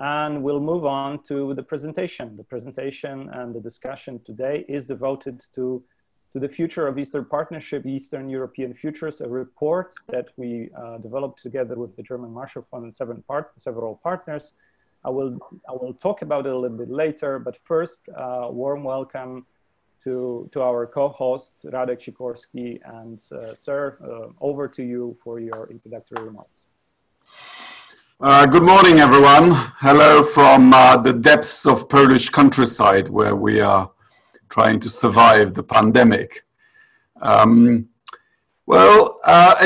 and we'll move on to the presentation. The presentation and the discussion today is devoted to the future of Eastern Partnership, Eastern European Futures, a report that we developed together with the German Marshall Fund and several partners. I will talk about it a little bit later, but first, warm welcome to our co-hosts, Radek, Sikorski, and Sir, over to you for your introductory remarks. Good morning, everyone. Hello from the depths of Polish countryside, where we are trying to survive the pandemic. A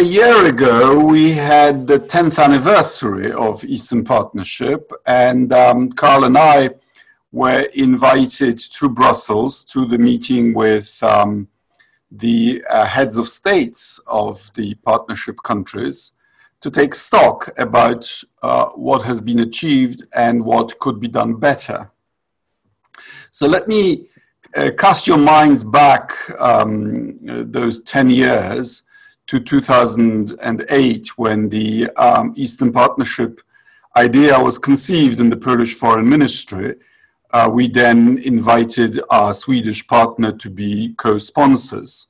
year ago, we had the 10th anniversary of Eastern Partnership, and Carl and I were invited to Brussels to the meeting with the heads of states of the partnership countries to take stock about what has been achieved and what could be done better. So let me cast your minds back those 10 years to 2008, when the Eastern Partnership idea was conceived in the Polish Foreign Ministry. We then invited our Swedish partner to be co-sponsors.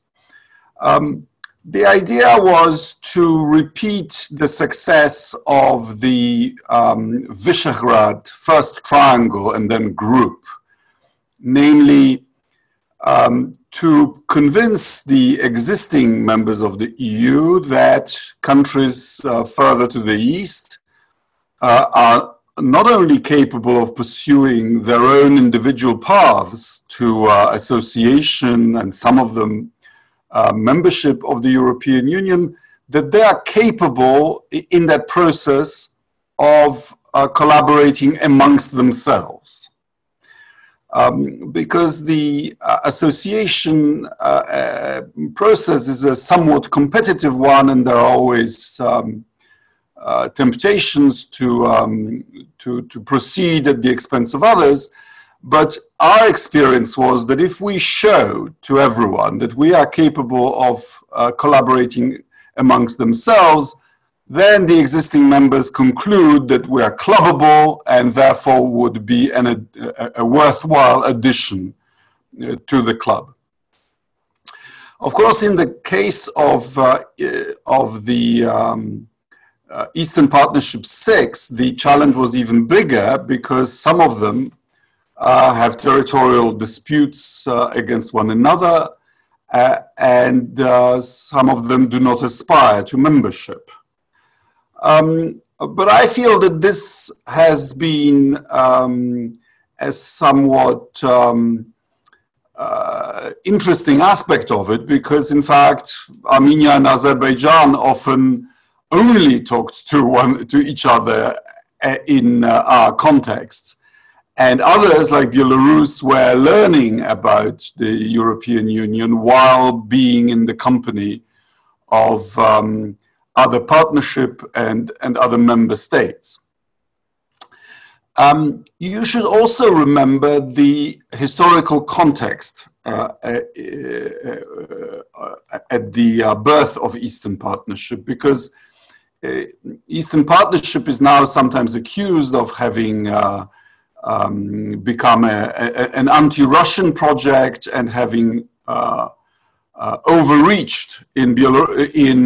The idea was to repeat the success of the Visegrad first triangle and then group, namely to convince the existing members of the EU that countries further to the east are not only capable of pursuing their own individual paths to association and some of them membership of the European Union, that they are capable in that process of collaborating amongst themselves. Because the association process is a somewhat competitive one, and there are always temptations to proceed at the expense of others. But our experience was that if we show to everyone that we are capable of collaborating amongst themselves, then the existing members conclude that we are clubbable and therefore would be a worthwhile addition to the club. Of course, in the case of the Eastern Partnership 6, the challenge was even bigger, because some of them have territorial disputes against one another, and some of them do not aspire to membership. But I feel that this has been a somewhat interesting aspect of it, because in fact Armenia and Azerbaijan often only talked to each other in our contexts, and others like Belarus were learning about the European Union while being in the company of other partnership and other member states. You should also remember the historical context at the birth of Eastern Partnership, because Eastern Partnership is now sometimes accused of having become an anti-Russian project and having overreached in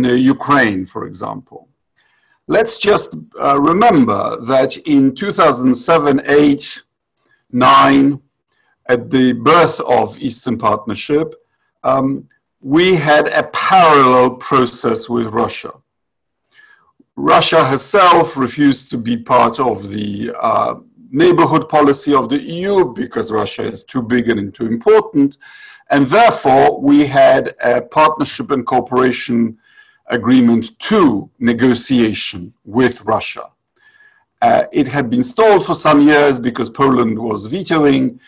Ukraine, for example. Let's just remember that in 2007, 8, 9, at the birth of Eastern Partnership, we had a parallel process with Russia. Russia herself refused to be part of the neighborhood policy of the EU because Russia is too big and too important. And therefore, we had a partnership and cooperation agreement 2 negotiation with Russia. It had been stalled for some years because Poland was vetoing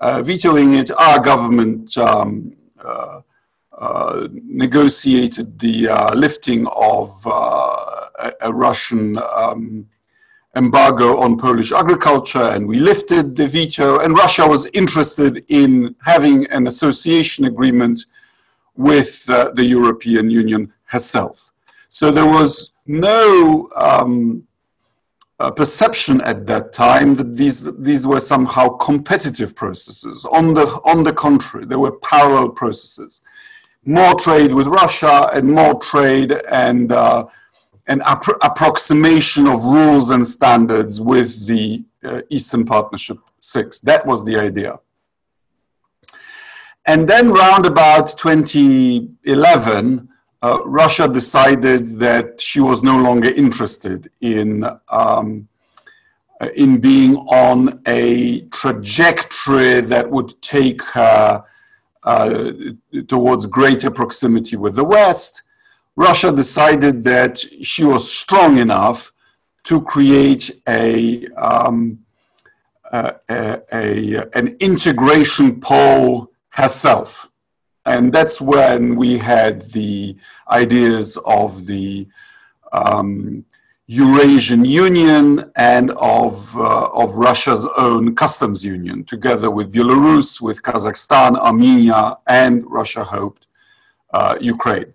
it. Our government negotiated the lifting of a Russian embargo on Polish agriculture, and we lifted the veto, and Russia was interested in having an association agreement with the European Union herself. So there was no perception at that time that these were somehow competitive processes. On the contrary, they were parallel processes. More trade with Russia and more trade and an approximation of rules and standards with the Eastern Partnership 6. That was the idea. And then round about 2011, Russia decided that she was no longer interested in being on a trajectory that would take her towards greater proximity with the West. Russia decided that she was strong enough to create an integration pole herself. And that's when we had the ideas of the Eurasian Union and of Russia's own customs union, together with Belarus, with Kazakhstan, Armenia, and Russia hoped Ukraine.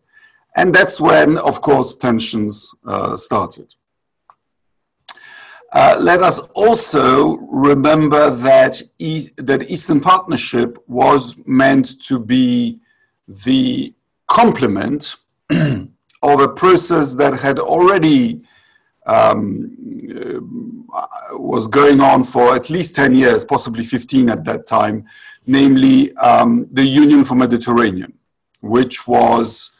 And that's when, of course, tensions started. Let us also remember that Eastern Partnership was meant to be the complement of a process that had already was going on for at least 10 years, possibly 15 at that time, namely the Union for Mediterranean, which was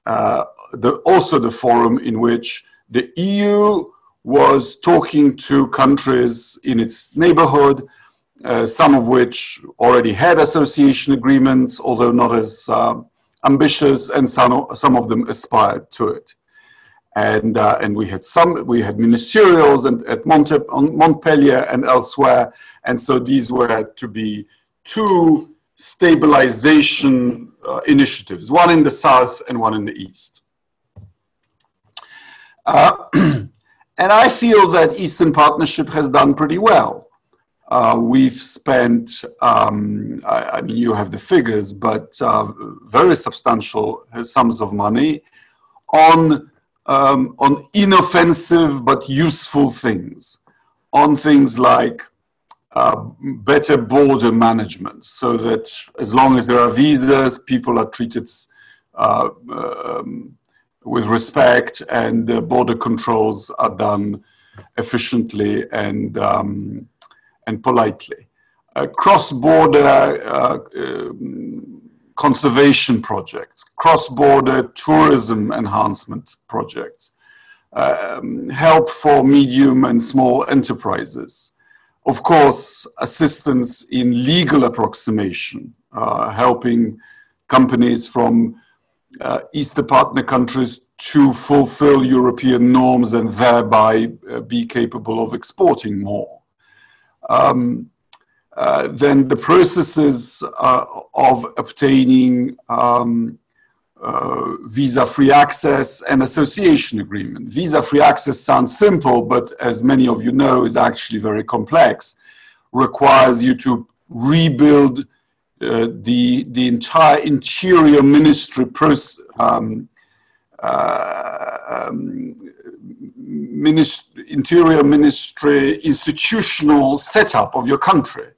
also the forum in which the EU was talking to countries in its neighborhood, some of which already had association agreements, although not as ambitious, and some of them aspired to it. And we had ministerials at Montpellier and elsewhere, and so these were to be two stabilization initiatives, one in the south and one in the east. And I feel that Eastern Partnership has done pretty well. We've spent, I mean, you have the figures, but very substantial sums of money on inoffensive but useful things, on things like better border management, so that as long as there are visas, people are treated with respect, and the border controls are done efficiently and politely. Cross-border conservation projects, cross-border tourism enhancement projects, help for medium and small enterprises. Of course, assistance in legal approximation, helping companies from Eastern partner countries to fulfill European norms and thereby be capable of exporting more. Then the processes of obtaining visa-free access and association agreement. Visa-free access sounds simple, but as many of you know, is actually very complex. Requires you to rebuild the entire interior ministry interior ministry institutional setup of your country.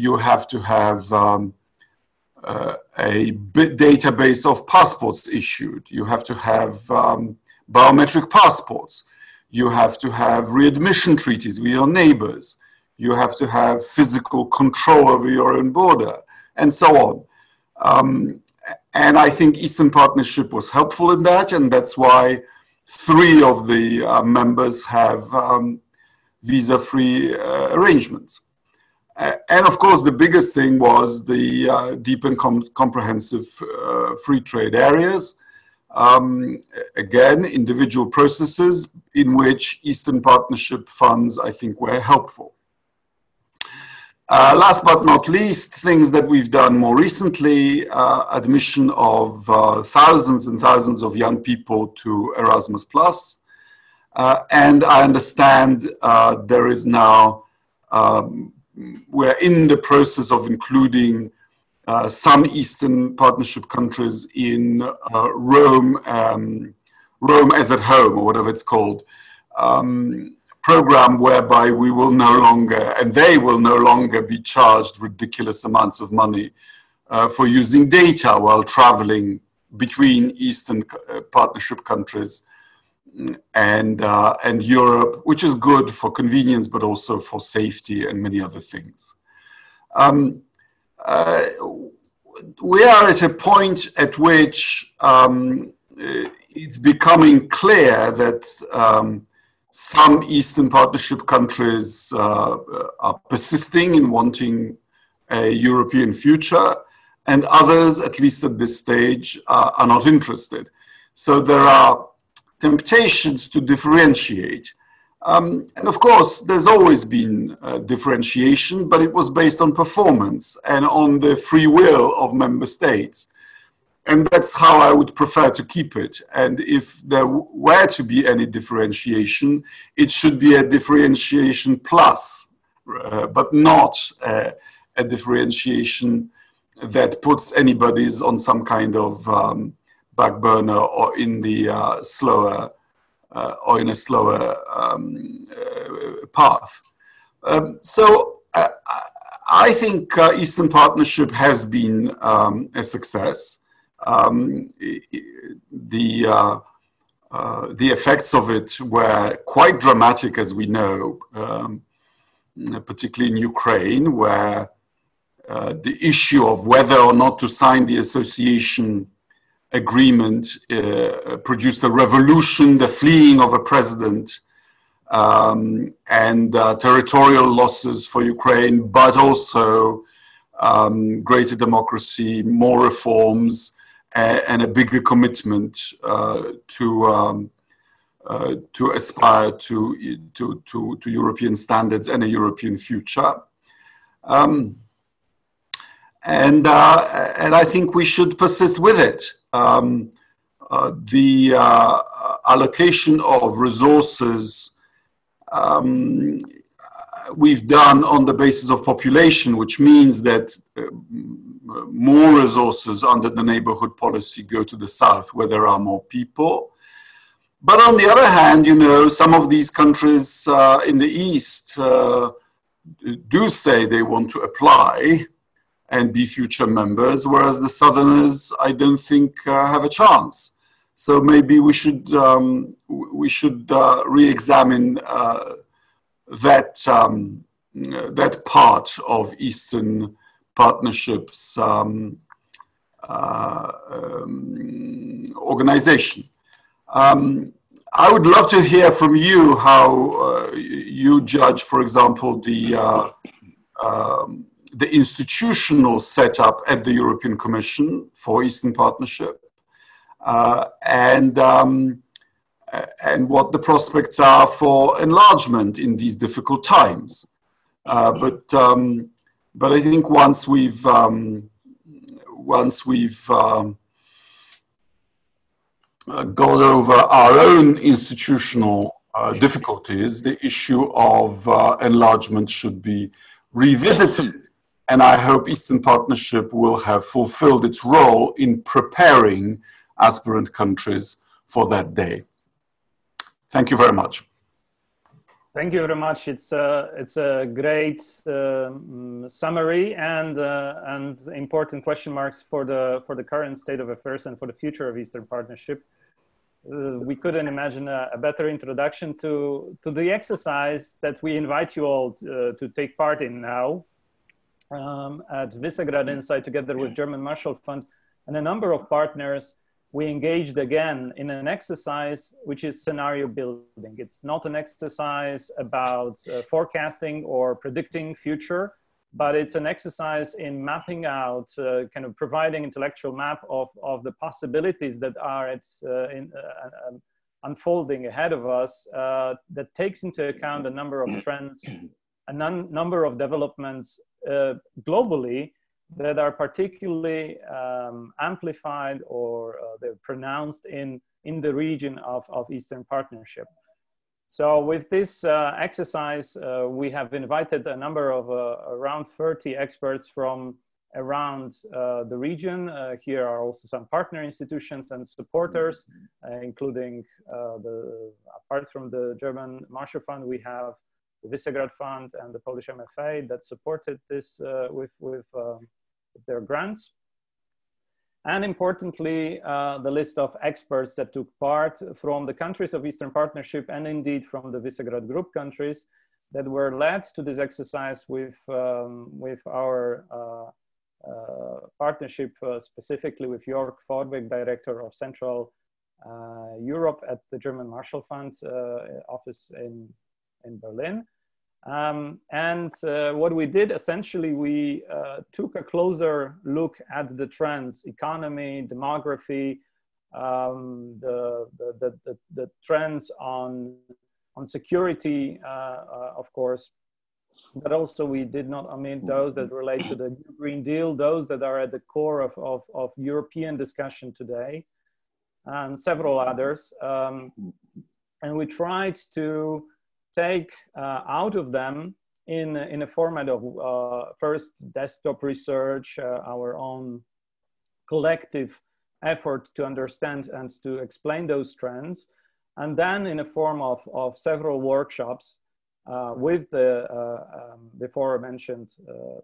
You have to have a database of passports issued. You have to have biometric passports. You have to have readmission treaties with your neighbors. You have to have physical control over your own border, and so on. And I think Eastern Partnership was helpful in that, and that's why 3 of the members have visa-free arrangements. And of course, the biggest thing was the deep and comprehensive free trade areas. Again, individual processes in which Eastern Partnership funds, I think, were helpful. Last but not least, things that we've done more recently, admission of thousands and thousands of young people to Erasmus+. And I understand there is now, we're in the process of including some Eastern Partnership countries in Rome, Rome as at home, or whatever it's called, program whereby we will no longer, and they will no longer be charged ridiculous amounts of money for using data while traveling between Eastern Partnership countries and Europe, which is good for convenience, but also for safety and many other things. We are at a point at which it's becoming clear that some Eastern Partnership countries are persisting in wanting a European future, and others, at least at this stage, are not interested. So there are temptations to differentiate. And of course, there's always been differentiation, but it was based on performance and on the free will of member states. And that's how I would prefer to keep it. And if there were to be any differentiation, it should be a differentiation plus, but not a differentiation that puts anybody's on some kind of back burner or in the slower or in a slower path. So I think Eastern Partnership has been a success. The effects of it were quite dramatic, as we know, particularly in Ukraine, where the issue of whether or not to sign the association agreement produced a revolution, the fleeing of a president, and territorial losses for Ukraine, but also greater democracy, more reforms, and a bigger commitment to aspire to European standards and a European future. And I think we should persist with it. The allocation of resources we've done on the basis of population, which means that more resources under the neighborhood policy go to the south where there are more people. But on the other hand, you know, some of these countries in the east do say they want to apply and be future members, whereas the southerners, I don't think, have a chance. So maybe we should re-examine that part of Eastern Partnership's organization. I would love to hear from you how you judge, for example, the institutional setup at the European Commission for Eastern Partnership, and what the prospects are for enlargement in these difficult times. But I think once we've gone over our own institutional difficulties, the issue of enlargement should be revisited. And I hope Eastern Partnership will have fulfilled its role in preparing aspirant countries for that day. Thank you very much. Thank you very much. It's a great summary and important question marks for the current state of affairs and for the future of Eastern Partnership. We couldn't imagine a better introduction to the exercise that we invite you all to take part in now at Visegrad Insight, together with German Marshall Fund and a number of partners. We engaged again in an exercise which is scenario building. It's not an exercise about forecasting or predicting future, but it's an exercise in mapping out, kind of providing intellectual map of the possibilities that are unfolding ahead of us, that takes into account a number of trends, a number of developments globally that are particularly amplified or they're pronounced in the region of Eastern Partnership. So with this exercise, we have invited a number of around 30 experts from around the region. Here are also some partner institutions and supporters, including apart from the German Marshall Fund, we have the Visegrad Fund and the Polish MFA that supported this with their grants. And importantly, the list of experts that took part from the countries of Eastern Partnership and indeed from the Visegrad Group countries that were led to this exercise with our partnership, specifically with Joerg Forbrig, Director of Central Europe at the German Marshall Fund office in Berlin. What we did essentially, we took a closer look at the trends, economy, demography, the trends on security, of course, but also we did not omit those that relate to the New Green Deal, those that are at the core of European discussion today, and several others. And we tried to take out of them in a format of first desktop research, our own collective effort to understand and to explain those trends, and then in a form of several workshops with the before mentioned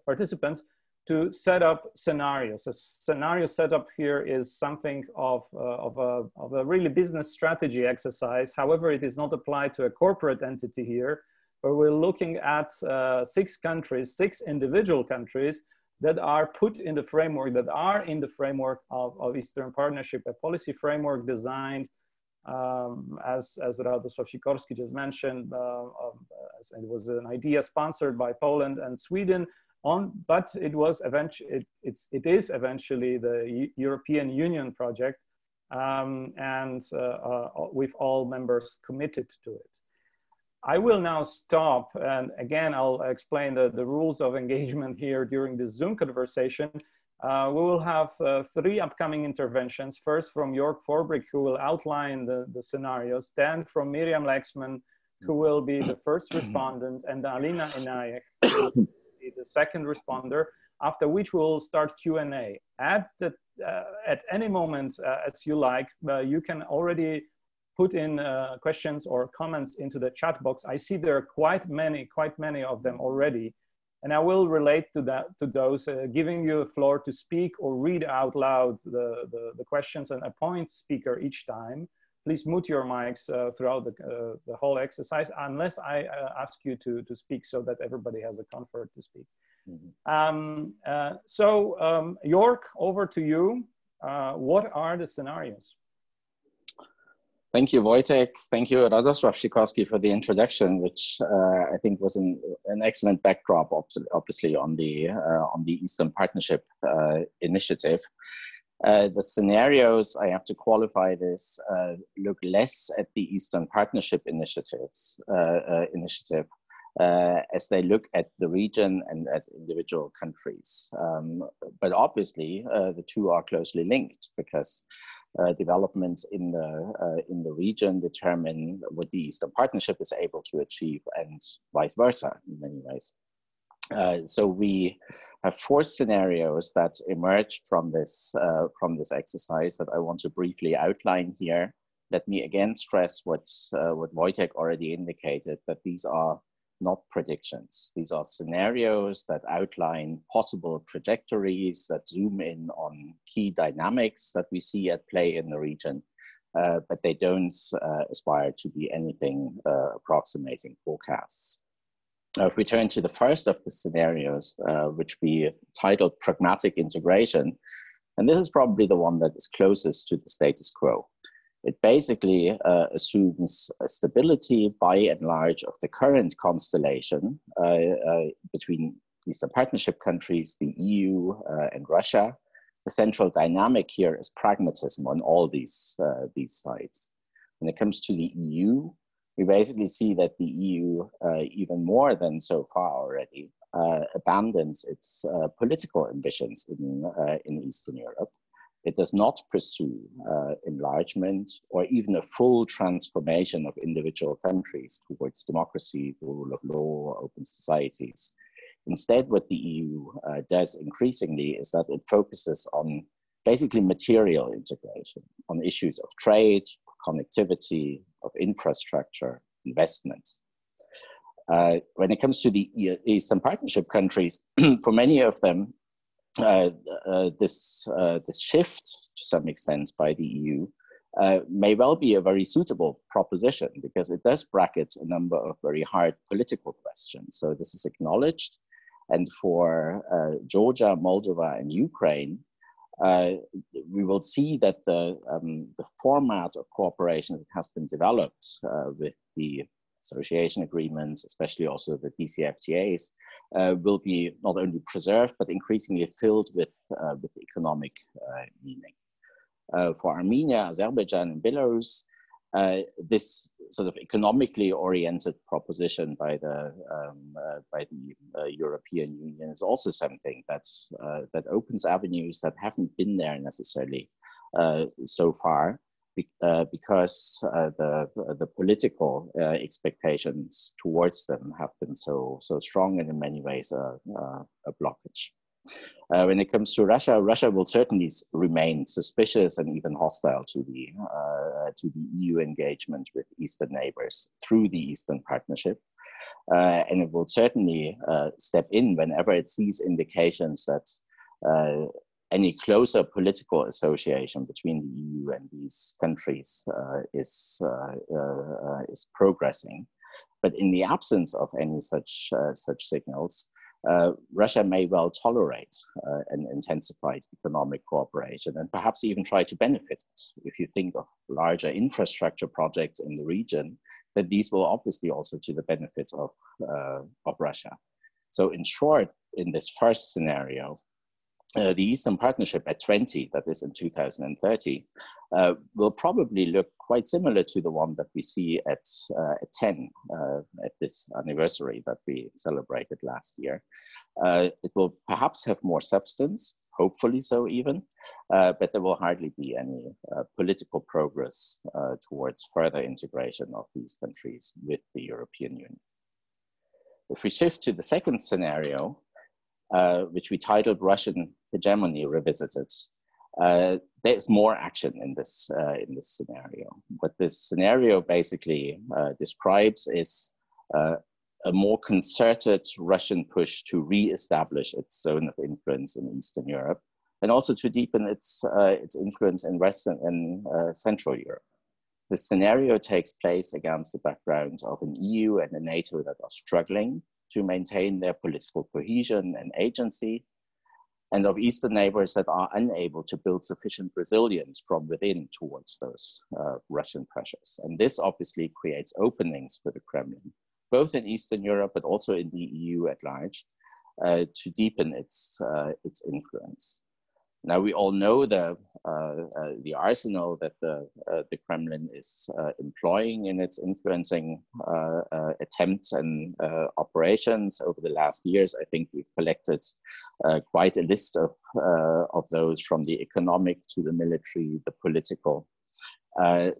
participants to set up scenarios. A scenario setup here is something of a really business strategy exercise. However, it is not applied to a corporate entity here, but we're looking at 6 countries, 6 individual countries that are put in the framework, that are in the framework of Eastern Partnership, a policy framework designed as Radosław Sikorski just mentioned, it was an idea sponsored by Poland and Sweden, but it was eventually, it is eventually the European Union project, and with all members committed to it. I will now stop, and again, I'll explain the rules of engagement here during this Zoom conversation. We will have 3 upcoming interventions. First from Joerg Forbrig, who will outline the scenarios, then from Miriam Lexmann, who will be the first respondent, and Alina Inayeh, who will be the second responder, after which we'll start Q&A. At any moment, as you like, you can already put in questions or comments into the chat box. I see there are quite many of them already. And I will relate to those, giving you a floor to speak or read out loud the questions and appoint speaker each time. Please mute your mics throughout the whole exercise, unless I ask you to speak so that everybody has a comfort to speak. Joerg, over to you. What are the scenarios? Thank you, Wojciech. Thank you, Radosław Sikorski, for the introduction, which I think was an excellent backdrop, obviously, on the Eastern Partnership initiative. The scenarios, I have to qualify this, look less at the Eastern Partnership initiative, as they look at the region and at individual countries. But obviously, the two are closely linked, because developments in the region determine what the Eastern Partnership is able to achieve, and vice versa in many ways. So we have 4 scenarios that emerged from this exercise that I want to briefly outline here. Let me again stress what Wojciech already indicated, that these are not predictions. These are scenarios that outline possible trajectories, that zoom in on key dynamics that we see at play in the region, but they don't aspire to be anything approximating forecasts. If we turn to the first of the scenarios, which we titled Pragmatic Integration, and this is probably the one that is closest to the status quo. It basically assumes a stability by and large of the current constellation between Eastern Partnership countries, the EU and Russia. The central dynamic here is pragmatism on all these sides. When it comes to the EU, we basically see that the EU, even more than so far already, abandons its political ambitions in Eastern Europe. It does not pursue enlargement or even a full transformation of individual countries towards democracy, the rule of law, open societies. Instead, what the EU does increasingly is that it focuses on basically material integration, on issues of trade, of connectivity, of infrastructure, investment. When it comes to the Eastern Partnership countries, for many of them, this shift to some extent by the EU may well be a very suitable proposition, because it does bracket a number of very hard political questions. So this is acknowledged. And for Georgia, Moldova, and Ukraine, we will see that the format of cooperation that has been developed with the association agreements, especially also the DCFTAs, will be not only preserved, but increasingly filled with economic meaning. For Armenia, Azerbaijan, and Belarus, this sort of economically oriented proposition by the European Union is also something that's, that opens avenues that haven't been there necessarily so far, because the political expectations towards them have been so strong, and in many ways a blockage. When it comes to Russia, Russia will certainly remain suspicious and even hostile to the EU engagement with Eastern neighbors through the Eastern Partnership, and it will certainly step in whenever it sees indications that any closer political association between the EU and these countries is progressing. But in the absence of any such signals, Russia may well tolerate an intensified economic cooperation, and perhaps even try to benefit it. If you think of larger infrastructure projects in the region, that these will obviously also to the benefit of Russia. So in short, in this first scenario, the Eastern Partnership at 20, that is in 2030, will probably look quite similar to the one that we see at 10, at this anniversary that we celebrated last year. It will perhaps have more substance, hopefully so even, but there will hardly be any political progress towards further integration of these countries with the European Union. If we shift to the second scenario, which we titled Russian Hegemony Revisited, there's more action in this scenario. What this scenario basically describes is a more concerted Russian push to re-establish its zone of influence in Eastern Europe, and also to deepen its influence in Western and Central Europe. This scenario takes place against the background of an EU and a NATO that are struggling to maintain their political cohesion and agency, and of Eastern neighbors that are unable to build sufficient resilience from within towards those Russian pressures. And this obviously creates openings for the Kremlin, both in Eastern Europe, but also in the EU at large, to deepen its influence. Now, we all know the arsenal that the Kremlin is employing in its influencing attempts and operations over the last years. I think we've collected quite a list of those, from the economic to the military, the political.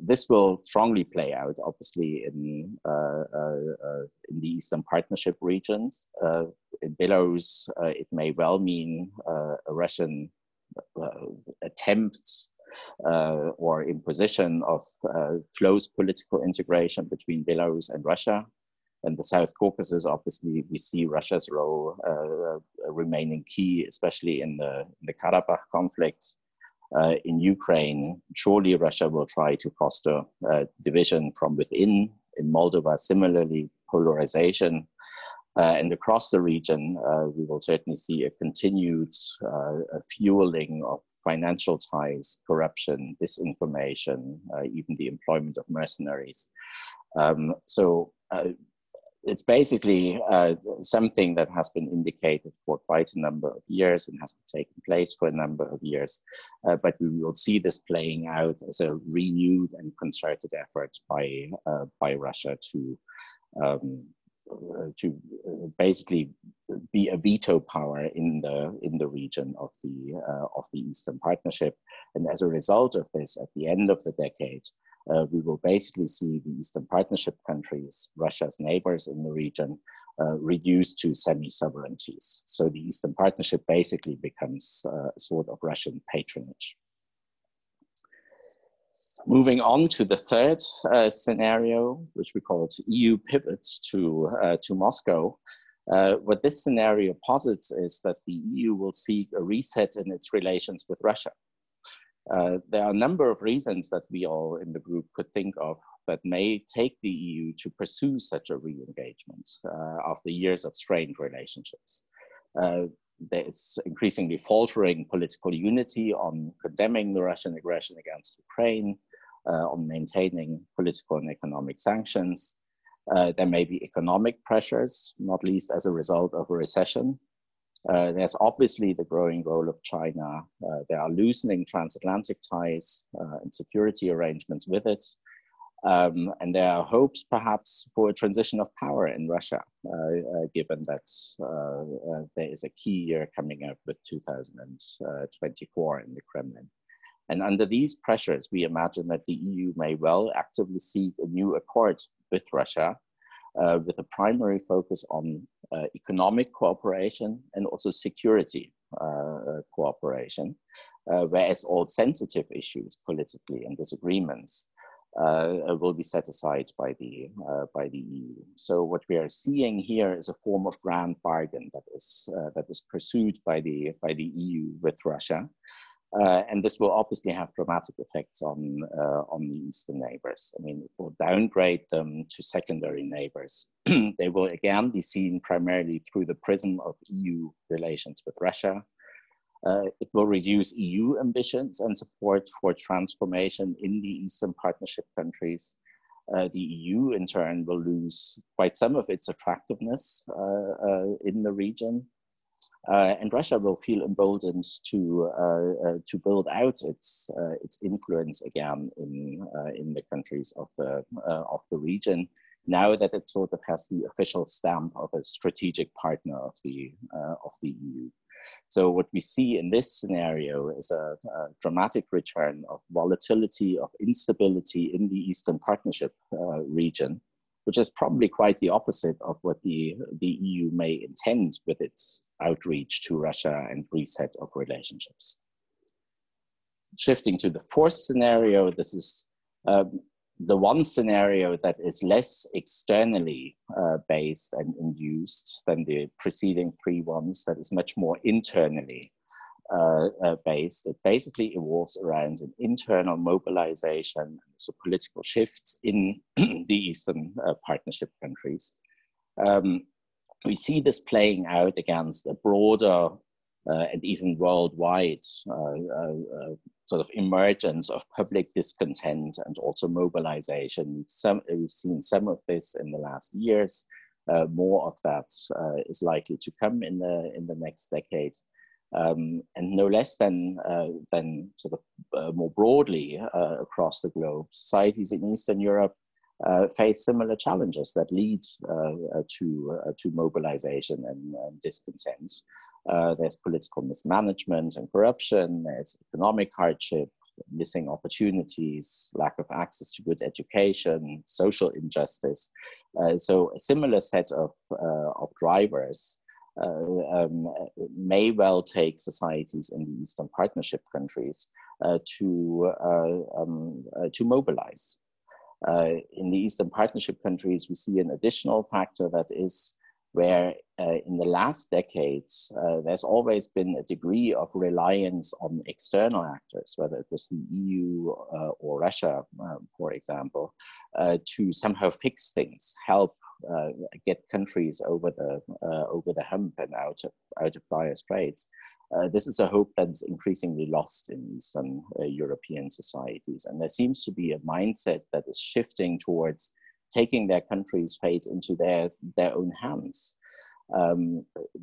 This will strongly play out, obviously, in the Eastern Partnership regions. In Belarus, it may well mean a Russian attempt or imposition of close political integration between Belarus and Russia. And the South Caucasus, obviously, we see Russia's role remaining key, especially in the Karabakh conflict. In Ukraine, surely Russia will try to foster division from within. In Moldova, similarly, polarization. And across the region, we will certainly see a continued fueling of financial ties, corruption, disinformation, even the employment of mercenaries. It's basically something that has been indicated for quite a number of years and has taken place for a number of years. But we will see this playing out as a renewed and concerted effort by Russia to basically be a veto power in the region of the Eastern Partnership. And as a result of this, at the end of the decade, we will basically see the Eastern Partnership countries, Russia's neighbors in the region, reduced to semi-sovereignties. So the Eastern Partnership basically becomes a sort of Russian patronage. Moving on to the third scenario, which we call EU pivots to Moscow. What this scenario posits is that the EU will seek a reset in its relations with Russia. There are a number of reasons that we all in the group could think of that may take the EU to pursue such a re-engagement after years of strained relationships. There's increasingly faltering political unity on condemning the Russian aggression against Ukraine, on maintaining political and economic sanctions. There may be economic pressures, not least as a result of a recession. There's obviously the growing role of China. There are loosening transatlantic ties and security arrangements with it. And there are hopes perhaps for a transition of power in Russia, given that there is a key year coming up with 2024 in the Kremlin. And under these pressures, we imagine that the EU may well actively seek a new accord with Russia, with a primary focus on economic cooperation and also security cooperation, whereas all sensitive issues politically and disagreements will be set aside by the EU. So what we are seeing here is a form of grand bargain that is pursued by the EU with Russia. And this will obviously have dramatic effects on the Eastern neighbors. I mean, it will downgrade them to secondary neighbors. They will again be seen primarily through the prism of EU relations with Russia. It will reduce EU ambitions and support for transformation in the Eastern Partnership countries. The EU, in turn, will lose quite some of its attractiveness in the region. And Russia will feel emboldened to build out its influence again in the countries of the region, now that it sort of has the official stamp of a strategic partner of the EU. So what we see in this scenario is a dramatic return of volatility, of instability in the Eastern Partnership region, which is probably quite the opposite of what the EU may intend with its outreach to Russia and reset of relationships. Shifting to the fourth scenario, this is the one scenario that is less externally based and induced than the preceding three ones, that is much more internally based. It basically evolves around an internal mobilization, so political shifts in the Eastern Partnership countries. We see this playing out against a broader and even worldwide sort of emergence of public discontent and also mobilization. We've seen some of this in the last years. More of that is likely to come in the next decade. And no less than sort of more broadly across the globe, societies in Eastern Europe face similar challenges that lead to mobilization and discontent. There's political mismanagement and corruption, there's economic hardship, missing opportunities, lack of access to good education, social injustice. So a similar set of drivers may well take societies in the Eastern Partnership countries to mobilize. In the Eastern Partnership countries, we see an additional factor that is where in the last decades, there's always been a degree of reliance on external actors, whether it was the EU or Russia, for example, to somehow fix things, help get countries over the hump and out of dire straits. This is a hope that's increasingly lost in Eastern European societies. And there seems to be a mindset that is shifting towards taking their country's fate into their own hands.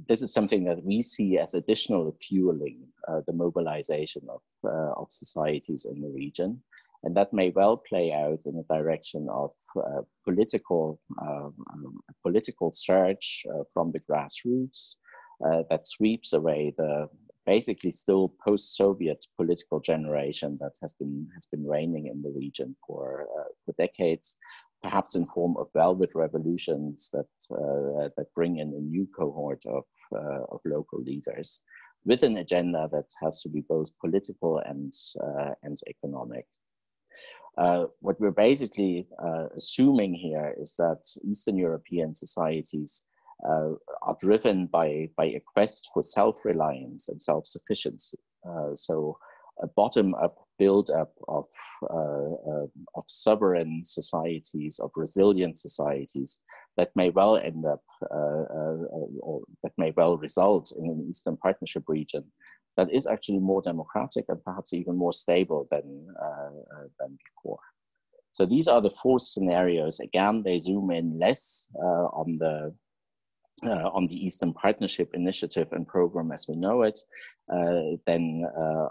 This is something that we see as additional fueling the mobilization of societies in the region. And that may well play out in a direction of political surge from the grassroots that sweeps away the basically still post-Soviet political generation that has been reigning in the region for decades, perhaps in form of velvet revolutions that that bring in a new cohort of local leaders with an agenda that has to be both political and economic. What we're basically assuming here is that Eastern European societies are driven by a quest for self-reliance and self-sufficiency. So a bottom-up build-up of sovereign societies, of resilient societies that may well end up, or that may well result in an Eastern Partnership region that is actually more democratic and perhaps even more stable than before. So these are the four scenarios. Again, they zoom in less on the Eastern Partnership initiative and program as we know it, than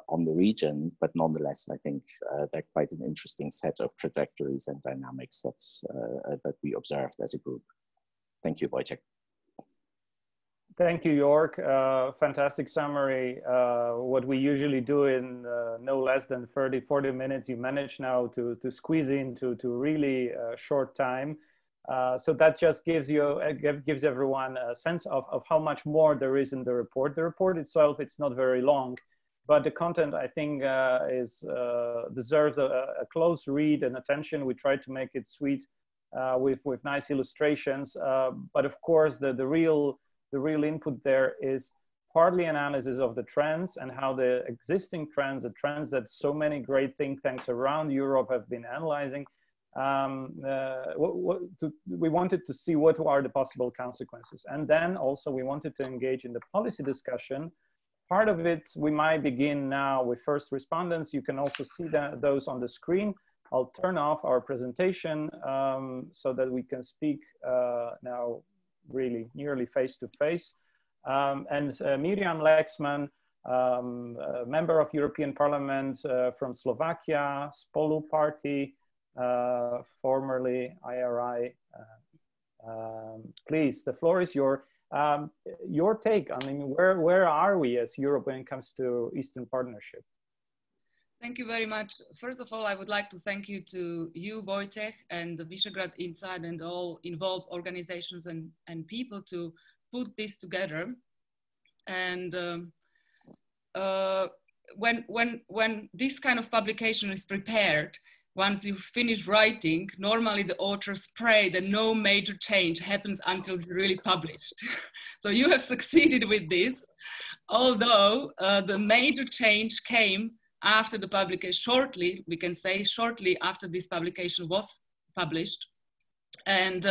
on the region, but nonetheless, I think they're quite an interesting set of trajectories and dynamics that we observed as a group. Thank you, Wojciech. Thank you, Joerg. Fantastic summary. What we usually do in no less than 30-40 minutes, you manage now to squeeze into really short time. So that just gives everyone a sense of how much more there is in the report. The report itself, it's not very long, but the content, I think, deserves a close read and attention. We try to make it sweet with nice illustrations. But of course, the real input there is partly analysis of the trends and how the existing trends, the trends that so many great think tanks around Europe have been analyzing. We wanted to see what are the possible consequences. And then also we wanted to engage in the policy discussion. Part of it, we might begin now with first respondents. You can also see those on the screen. I'll turn off our presentation so that we can speak now really nearly face to face. And Miriam Lexmann, member of European Parliament from Slovakia, Spolu Party, formerly IRI. Please, the floor is your take. I mean, where are we as Europe when it comes to Eastern Partnership? Thank you very much. First of all, I would like to thank you to you, Wojciech, and the Visegrad Insight and all involved organizations and people to put this together. And when this kind of publication is prepared, once you finish writing, normally the authors pray that no major change happens until it's really published. So you have succeeded with this, although the major change came after the publication, shortly, we can say shortly after this publication was published, and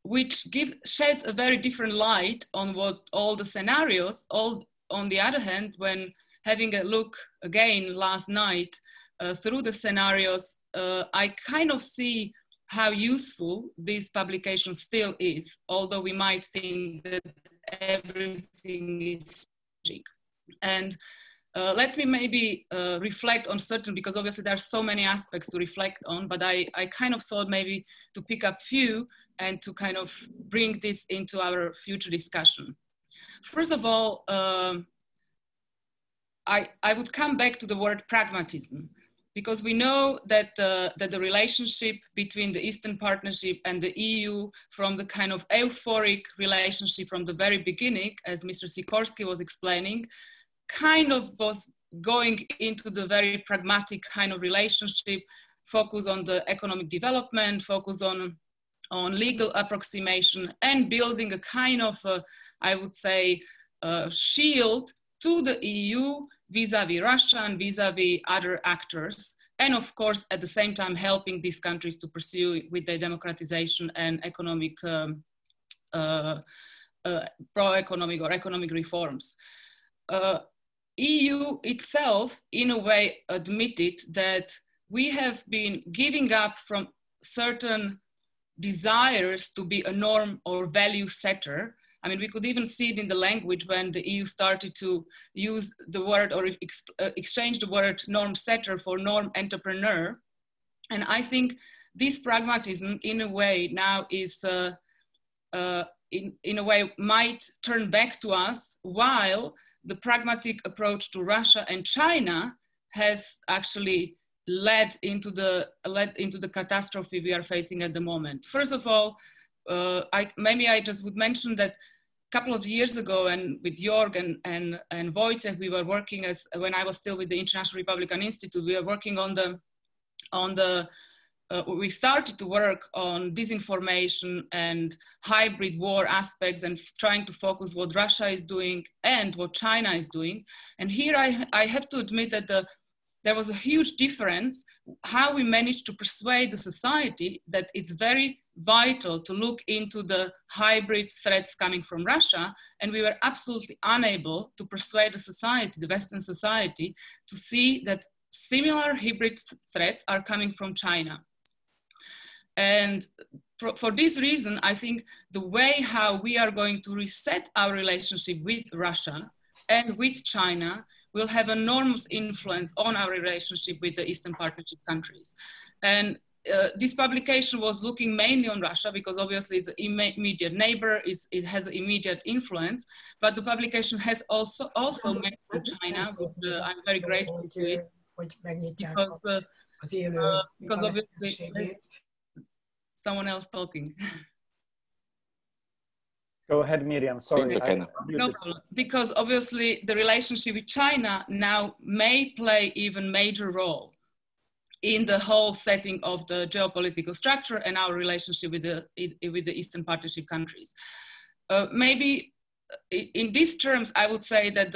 which sheds a very different light on what all the scenarios. On the other hand, when having a look again last night through the scenarios, I kind of see how useful this publication still is, although we might think that everything is changing. And let me maybe reflect on certain, because obviously there are so many aspects to reflect on, but I kind of thought maybe to pick up few and to kind of bring this into our future discussion. First of all, I would come back to the word pragmatism, because we know that the relationship between the Eastern Partnership and the EU, from the kind of euphoric relationship from the very beginning, as Mr. Sikorski was explaining, kind of was going into the very pragmatic kind of relationship, focus on the economic development, focus on legal approximation, and building a kind of, I would say, shield to the EU vis-a-vis Russia and vis-a-vis other actors. And of course, at the same time, helping these countries to pursue with their democratization and economic, pro-economic or economic reforms. EU itself, in a way, admitted that we have been giving up from certain desires to be a norm or value setter. I mean, we could even see it in the language when the EU started to use the word or exchange the word norm setter for norm entrepreneur. And I think this pragmatism, in a way, now is, in a way, might turn back to us, while the pragmatic approach to Russia and China has actually led into the catastrophe we are facing at the moment. First of all, maybe I just would mention that a couple of years ago, and with Joerg and Wojciech, we were working when I was still with the International Republican Institute, we were working we started to work on disinformation and hybrid war aspects and trying to focus what Russia is doing and what China is doing. And here I have to admit that there was a huge difference how we managed to persuade the society that it's very vital to look into the hybrid threats coming from Russia. And we were absolutely unable to persuade the society, the Western society, to see that similar hybrid threats are coming from China. And for this reason, I think the way how we are going to reset our relationship with Russia and with China will have enormous influence on our relationship with the Eastern Partnership countries. And this publication was looking mainly on Russia because obviously it's an immediate neighbor, it has immediate influence, but the publication has also mentioned China, which I'm very grateful to it, because obviously, someone else talking. Go ahead, Miriam. Sorry. No problem. Because obviously the relationship with China now may play even major role in the whole setting of the geopolitical structure and our relationship with the Eastern Partnership countries. Maybe in these terms, I would say that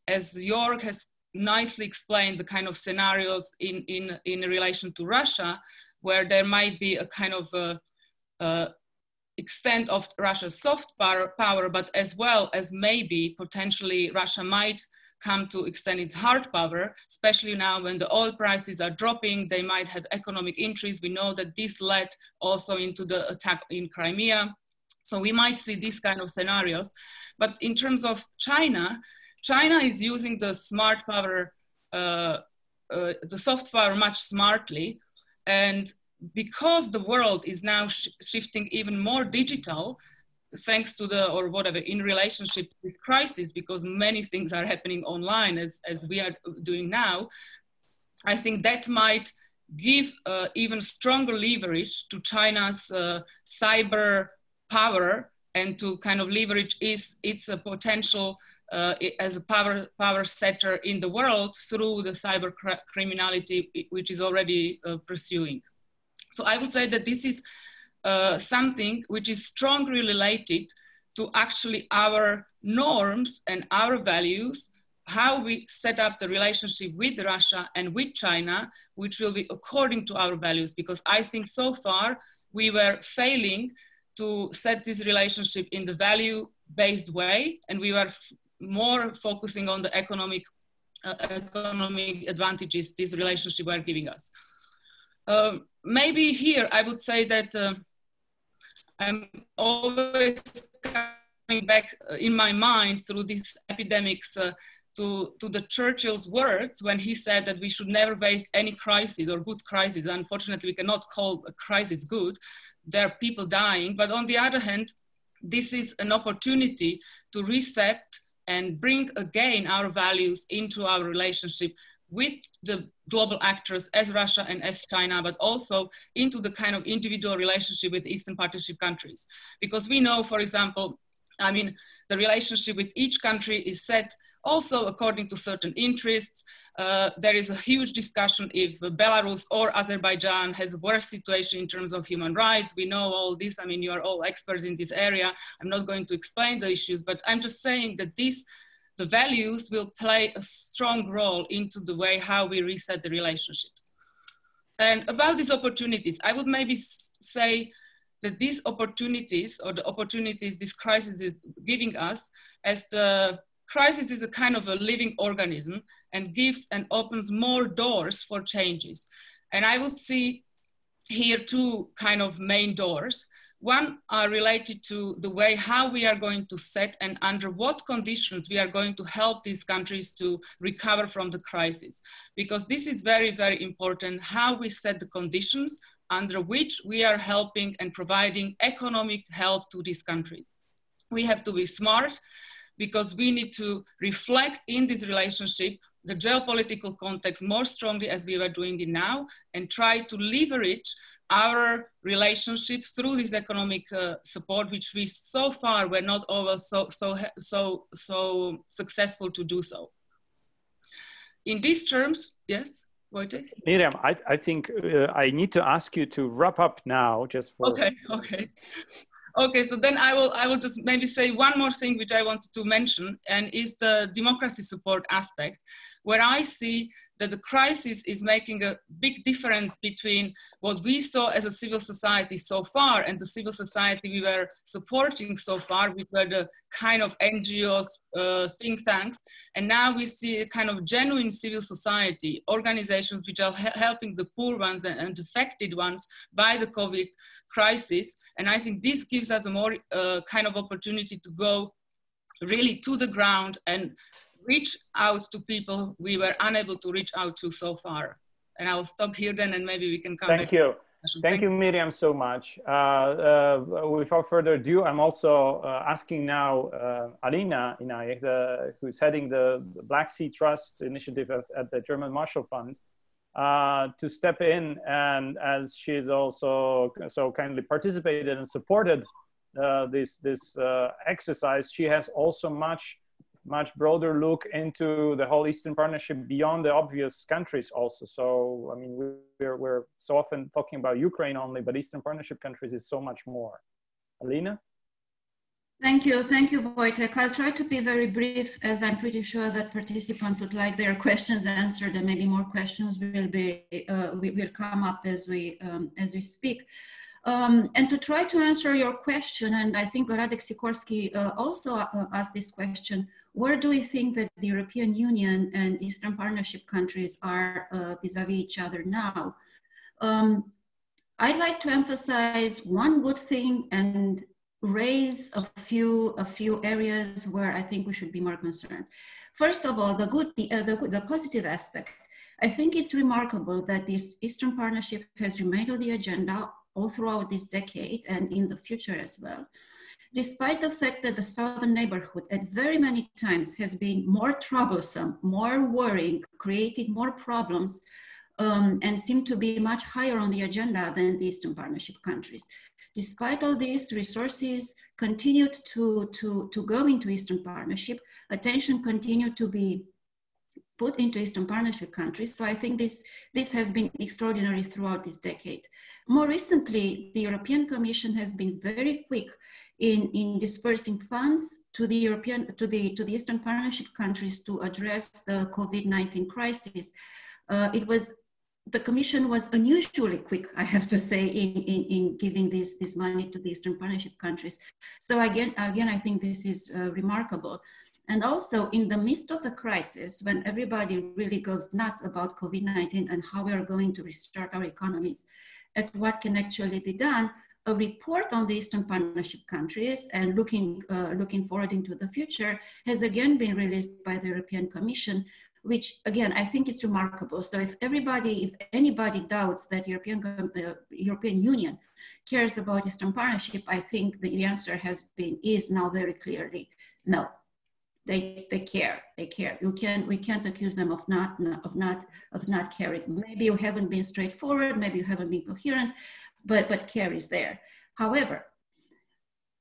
as Joerg has nicely explained, the kind of scenarios in relation to Russia, where there might be a kind of extent of Russia's soft power, but as well as maybe potentially Russia might come to extend its hard power, especially now when the oil prices are dropping, they might have economic interests. We know that this led also into the attack in Crimea. So we might see these kind of scenarios. But in terms of China, China is using the smart power, the soft power much smartly. And because the world is now shifting even more digital, thanks to in relationship with crisis, because many things are happening online as we are doing now, I think that might give even stronger leverage to China's cyber power and to kind of leverage its potential as a power setter in the world through the cyber criminality, which is already pursuing. So I would say that this is something which is strongly related to actually our norms and our values, how we set up the relationship with Russia and with China, which will be according to our values. Because I think so far we were failing to set this relationship in the value-based way, and we were more focusing on the economic advantages this relationship were giving us. Maybe here I would say that I'm always coming back in my mind through these epidemics to the Churchill's words when he said that we should never waste any crisis or good crisis. Unfortunately, we cannot call a crisis good. There are people dying, but on the other hand, this is an opportunity to reset and bring again our values into our relationship with the global actors as Russia and as China, but also into the kind of individual relationship with Eastern Partnership countries. Because we know, for example, I mean, the relationship with each country is set also according to certain interests. There is a huge discussion if Belarus or Azerbaijan has a worse situation in terms of human rights. We know all this. I mean, you are all experts in this area. I'm not going to explain the issues, but I'm just saying that the values will play a strong role into the way how we reset the relationships. And about these opportunities, I would maybe say that these opportunities, or the opportunities this crisis is giving us, as the crisis is a kind of a living organism and gives and opens more doors for changes. And I would see here two kind of main doors. One are related to the way how we are going to set and under what conditions we are going to help these countries to recover from the crisis. Because this is very, very important, how we set the conditions under which we are helping and providing economic help to these countries. We have to be smart because we need to reflect in this relationship the geopolitical context more strongly as we were doing it now, and try to leverage our relationship through this economic support, which we so far were not always so successful to do so. In these terms, yes, Wojciech? Miriam, I think I need to ask you to wrap up now, just for... Okay, so then I will just maybe say one more thing which I wanted to mention, and is the democracy support aspect, where I see that the crisis is making a big difference between what we saw as a civil society so far and the civil society we were supporting so far, which were the kind of NGOs, think tanks. And now we see a kind of genuine civil society, organizations which are helping the poor ones and affected ones by the COVID crisis. And I think this gives us a more kind of opportunity to go really to the ground and reach out to people we were unable to reach out to so far. And I will stop here then, and maybe we can come back. Thank you. Thank you, Miriam, so much. Without further ado, I'm also asking now Alina, Inayeh, who's heading the Black Sea Trust initiative at the German Marshall Fund, to step in, and as she's also so kindly participated and supported this exercise, she has also much broader look into the whole Eastern Partnership beyond the obvious countries also. So, I mean, we're so often talking about Ukraine only, but Eastern Partnership countries is so much more. Alina? Thank you, Wojciech. I'll try to be very brief, as I'm pretty sure that participants would like their questions answered, and maybe more questions will come up as we speak. And to try to answer your question, and I think Radek Sikorski also asked this question, where do we think that the European Union and Eastern Partnership countries are vis-a-vis each other now? I'd like to emphasize one good thing and raise a few areas where I think we should be more concerned. First of all, the positive aspect. I think it's remarkable that this Eastern Partnership has remained on the agenda all throughout this decade and in the future as well, despite the fact that the southern neighborhood at very many times has been more troublesome, more worrying, creating more problems, and seem to be much higher on the agenda than the Eastern Partnership countries. Despite all these, resources continued to go into Eastern Partnership, attention continued to be put into Eastern Partnership countries. So I think this has been extraordinary throughout this decade. More recently, the European Commission has been very quick in dispersing funds to the Eastern Partnership countries to address the COVID-19 crisis. The Commission was unusually quick, I have to say, in giving this money to the Eastern Partnership countries. So again, I think this is remarkable. And also in the midst of the crisis, when everybody really goes nuts about COVID-19 and how we are going to restart our economies, and what can actually be done, a report on the Eastern Partnership countries and looking forward into the future has again been released by the European Commission, which again, I think it's remarkable. So if anybody doubts that European Union cares about Eastern Partnership, I think the answer is now very clearly no. They care. We can't accuse them of not caring. Maybe you haven't been straightforward, maybe you haven't been coherent, but care is there. However,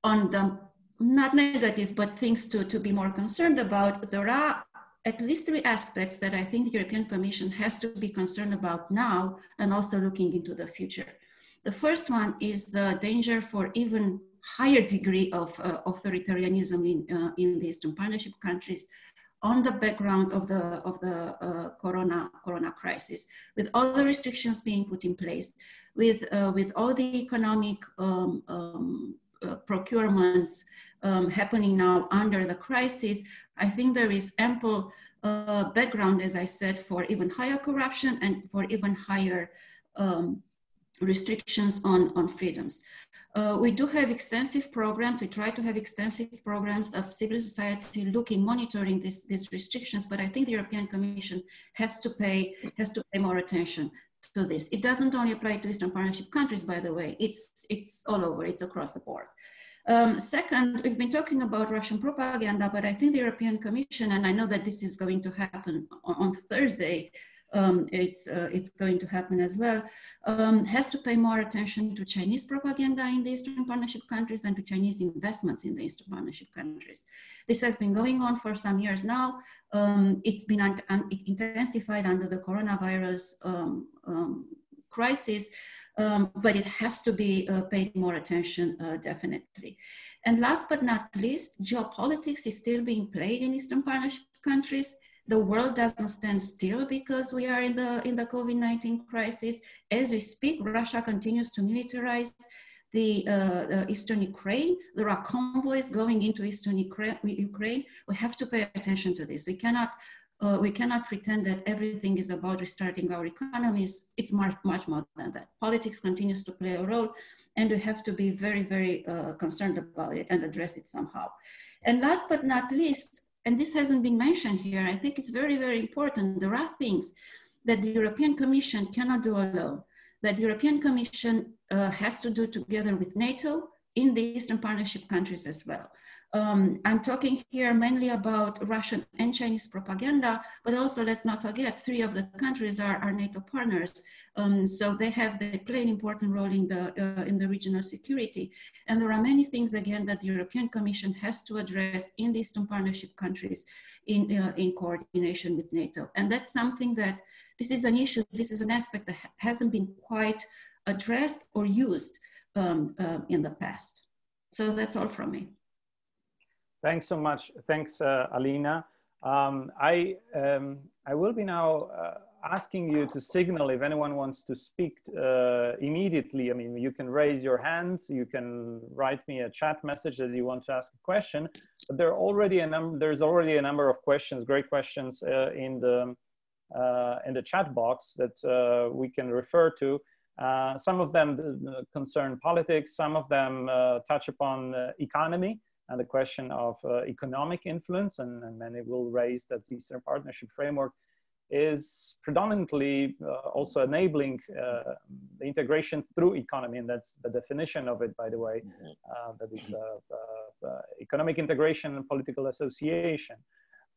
on the not negative, but things to be more concerned about, there are at least three aspects that I think the European Commission has to be concerned about now and also looking into the future. The first one is the danger for even higher degree of authoritarianism in the Eastern Partnership countries on the background of the corona crisis, with all the restrictions being put in place, with all the economic procurements happening now under the crisis. I think there is ample background, as I said, for even higher corruption and for even higher restrictions on freedoms. We do have extensive programs. We try to have extensive programs of civil society monitoring these restrictions, but I think the European Commission has to pay more attention to this. It doesn't only apply to Eastern Partnership countries, by the way. It's all over. It's across the board. Second, we've been talking about Russian propaganda, but I think the European Commission, and I know that this is going to happen on Thursday, it's going to happen as well, has to pay more attention to Chinese propaganda in the Eastern Partnership countries and to Chinese investments in the Eastern Partnership countries. This has been going on for some years now. It's been intensified under the coronavirus crisis, but it has to be paid more attention, definitely. And last but not least, geopolitics is still being played in Eastern Partnership countries. The world doesn't stand still because we are in the COVID-19 crisis. As we speak, Russia continues to militarize the Eastern Ukraine. There are convoys going into Eastern Ukraine. We have to pay attention to this. We cannot pretend that everything is about restarting our economies. It's much more than that. Politics continues to play a role, and we have to be very, very concerned about it and address it somehow. And last but not least, and this hasn't been mentioned here, I think it's very, very important. There are things that the European Commission cannot do alone, that the European Commission has to do together with NATO in the Eastern Partnership countries as well. I'm talking here mainly about Russian and Chinese propaganda, but also let's not forget 3 of the countries are NATO partners. So they play an important role in the regional security. And there are many things, again, that the European Commission has to address in the Eastern Partnership countries in coordination with NATO. And that's something that, this is an issue, this is an aspect that hasn't been quite addressed or used in the past. So that's all from me. Thanks so much. Thanks, Alina. I will be now asking you to signal if anyone wants to speak immediately. I mean, you can raise your hands, you can write me a chat message that you want to ask a question, but there's already a number of questions, great questions in the chat box that we can refer to. Some of them concern politics, some of them touch upon economy and the question of economic influence, and many will raise that the Eastern Partnership framework is predominantly also enabling the integration through economy, and that's the definition of it, by the way, that is economic integration and political association.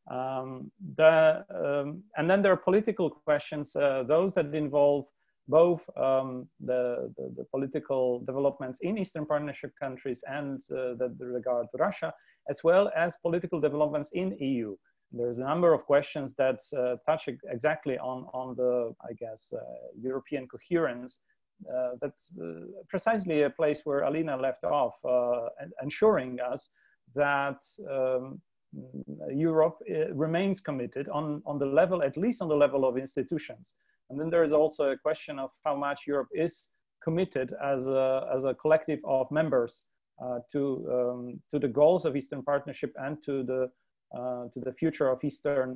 And then there are political questions, those that involve both the political developments in Eastern Partnership countries and that regard to Russia, as well as political developments in EU. There's a number of questions that touch exactly on the, I guess, European coherence. That's precisely a place where Alina left off, ensuring us that Europe remains committed on the level, at least on the level of institutions. And then there is also a question of how much Europe is committed as a collective of members to the goals of Eastern Partnership and to the future of Eastern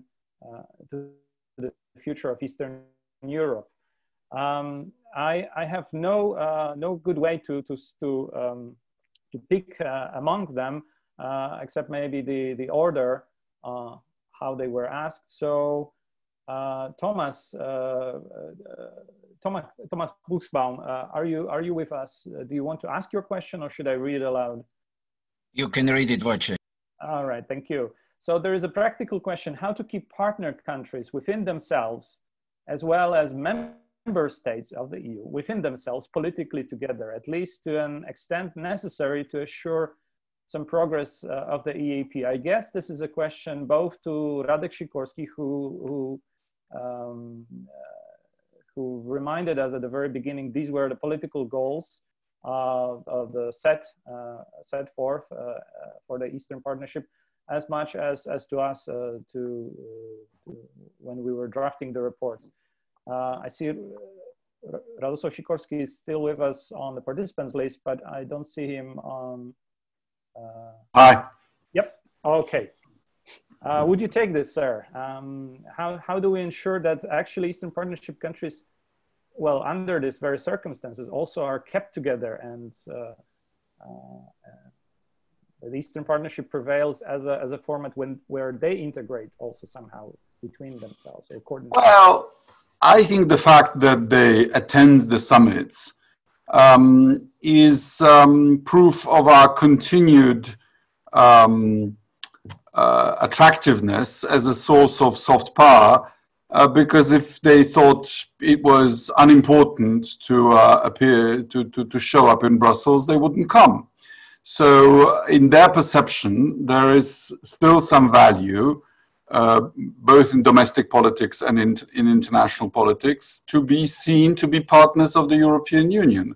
Europe. I have no good way to pick among them except maybe the order how they were asked. So. Thomas Buchsbaum, are you with us? Do you want to ask your question, or should I read it aloud? You can read it, Wojciech. All right, thank you. So there is a practical question: how to keep partner countries within themselves, as well as member states of the EU within themselves politically together, at least to an extent necessary to assure some progress of the EAP. I guess this is a question both to Radek Sikorski, who reminded us at the very beginning these were the political goals of the set forth for the Eastern Partnership, as much as to us when we were drafting the report. I see Radosław Sikorski is still with us on the participants list, but I don't see him on. Hi. Yep. Okay. Would you take this, sir? How do we ensure that actually Eastern Partnership countries, well, under these very circumstances, also are kept together, and the Eastern Partnership prevails as a format where they integrate also somehow between themselves or coordinate? Well, I think the fact that they attend the summits is proof of our continued attractiveness as a source of soft power, because if they thought it was unimportant to appear, to show up in Brussels, they wouldn't come. So in their perception, there is still some value, both in domestic politics and in international politics, to be seen to be partners of the European Union.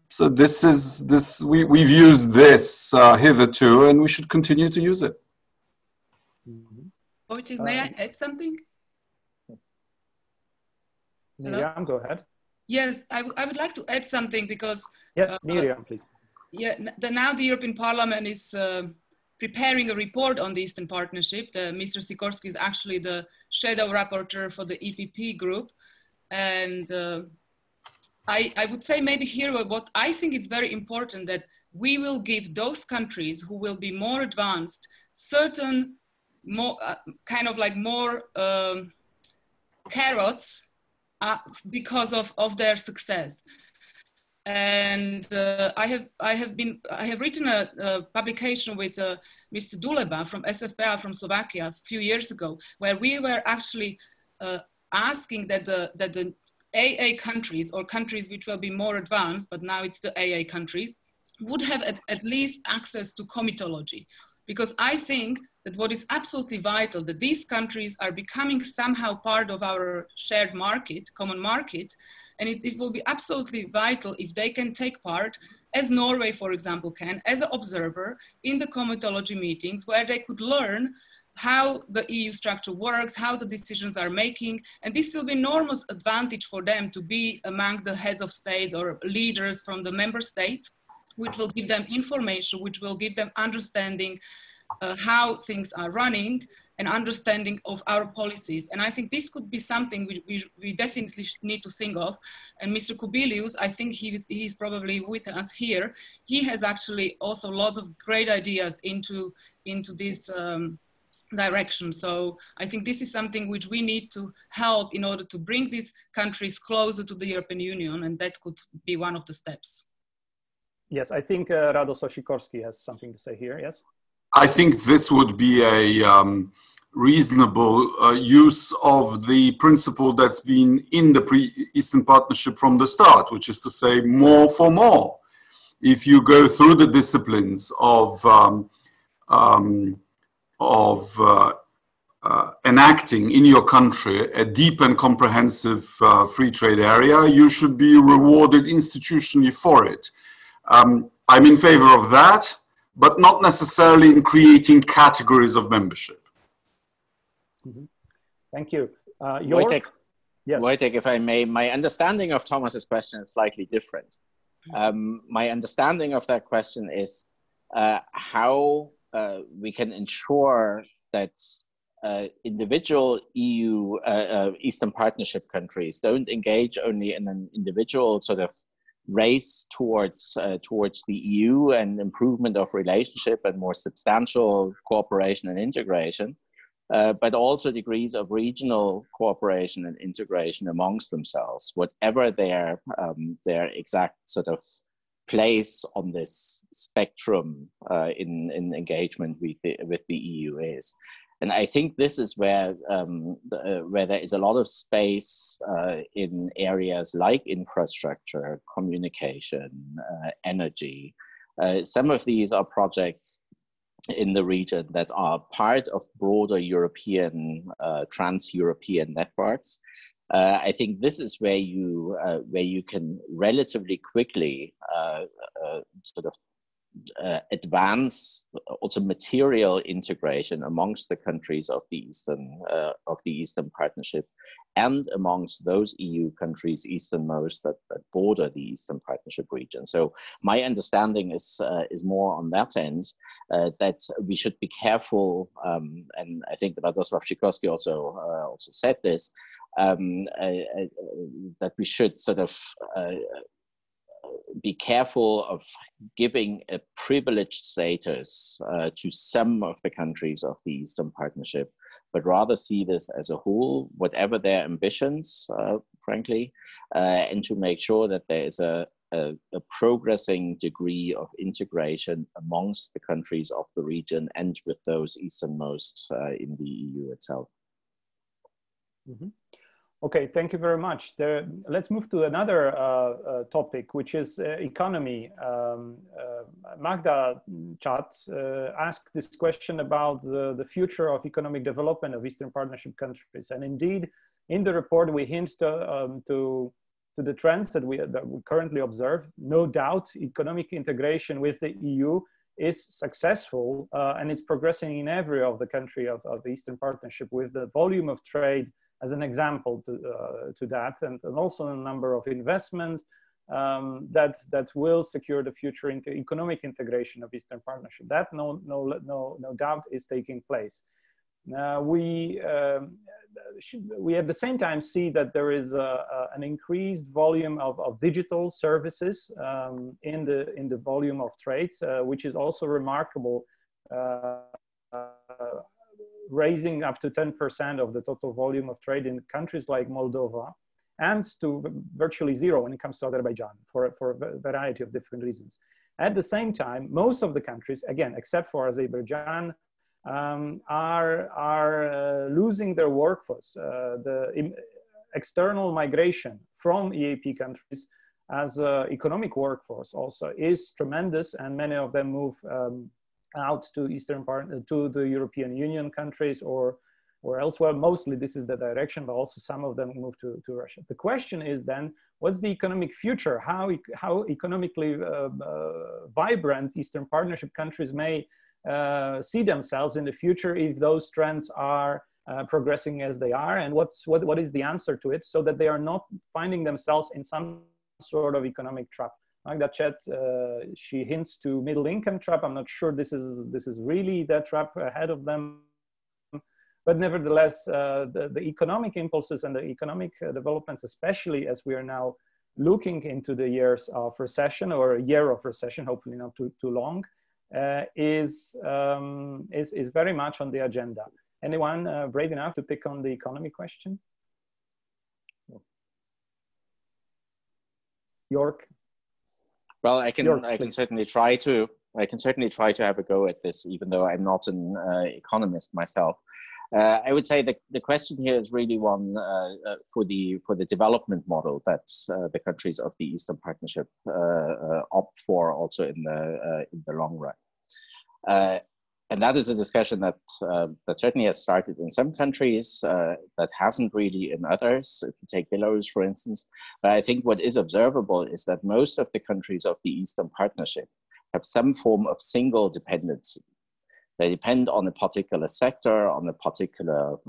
So we've used this hitherto, and we should continue to use it. Wojciech, may I add something? Miriam, go ahead. Yes, I would like to add something because... Yeah, Miriam, please. Yeah, now the European Parliament is preparing a report on the Eastern Partnership. Mr. Sikorski is actually the shadow rapporteur for the EPP group. And I would say maybe here what I think is very important, that we will give those countries who will be more advanced certain more more carrots because of their success. And I have written a publication with Mr. Duleba from SFPA from Slovakia a few years ago, where we were actually asking that the AA countries, or countries which will be more advanced, but now it's the AA countries, would have at least access to comitology. Because I think that what is absolutely vital, that these countries are becoming somehow part of our shared market, common market, and it will be absolutely vital if they can take part, as Norway, for example, can, as an observer in the comitology meetings, where they could learn how the EU structure works, how the decisions are making, and this will be enormous advantage for them to be among the heads of states or leaders from the member states, which will give them information, which will give them understanding how things are running and understanding of our policies. And I think this could be something we definitely need to think of. And Mr. Kubilius, I think he's probably with us here. He has actually also lots of great ideas into this direction. So I think this is something which we need to help in order to bring these countries closer to the European Union, and that could be one of the steps. Yes, I think Radosław Sikorski has something to say here, yes? I think this would be a reasonable use of the principle that's been in the Eastern Partnership from the start, which is to say more for more. If you go through the disciplines of enacting in your country a deep and comprehensive free trade area, you should be rewarded institutionally for it. I'm in favor of that, but not necessarily in creating categories of membership. Mm-hmm. Thank you. Wojciech, yes. Wojciech, if I may, my understanding of Thomas's question is slightly different. My understanding of that question is how we can ensure that individual EU Eastern Partnership countries don't engage only in an individual sort of race towards the EU and improvement of relationship and more substantial cooperation and integration, but also degrees of regional cooperation and integration amongst themselves, whatever their exact sort of place on this spectrum in engagement with the EU is. And I think this is where there is a lot of space in areas like infrastructure, communication, energy. Some of these are projects in the region that are part of broader European, trans-European networks. I think this is where you can relatively quickly sort of advance also material integration amongst the countries of the Eastern Partnership and amongst those EU countries easternmost that border the Eastern Partnership region. So my understanding is more on that end, that we should be careful, and I think Radosław Sikorski also said this, that we should sort of be careful of giving a privileged status to some of the countries of the Eastern Partnership, but rather see this as a whole, whatever their ambitions, frankly, and to make sure that there is a a progressing degree of integration amongst the countries of the region and with those easternmost in the EU itself. Mm-hmm. Okay, thank you very much. Let's move to another topic, which is economy. Magda Chat asked this question about the future of economic development of Eastern Partnership countries. And indeed, in the report, we hint to the trends that we currently observe. No doubt, economic integration with the EU is successful and it's progressing in every of the country of the Eastern Partnership, with the volume of trade as an example to that, and also a number of investment that will secure the future economic integration of Eastern Partnership. That no doubt is taking place. We at the same time see that there is an increased volume of digital services in the volume of trade, which is also remarkable, raising up to 10% of the total volume of trade in countries like Moldova, and to virtually zero when it comes to Azerbaijan for a variety of different reasons. At the same time, most of the countries, again, except for Azerbaijan, are losing their workforce. The external migration from EAP countries as economic workforce also is tremendous, and many of them move out to to the European Union countries or elsewhere. Mostly this is the direction, but also some of them move to Russia. The question is then, what's the economic future? How economically vibrant Eastern Partnership countries may see themselves in the future if those trends are progressing as they are, and what is the answer to it, so that they are not finding themselves in some sort of economic trap. Magda Chat, she hints to middle income trap. I'm not sure this is really that trap ahead of them, but nevertheless, the economic impulses and the economic developments, especially as we are now looking into the years of recession, or a year of recession, hopefully not too long, is very much on the agenda. Anyone brave enough to pick on the economy question? Joerg? Well, I can certainly try to have a go at this, even though I'm not an economist myself. I would say that the question here is really one for the development model that the countries of the Eastern Partnership opt for, also in the long run. And that is a discussion that certainly has started in some countries, that hasn't really in others. If you take Belarus, for instance. But I think what is observable is that most of the countries of the Eastern Partnership have some form of single dependency. They depend on a particular sector, on a particular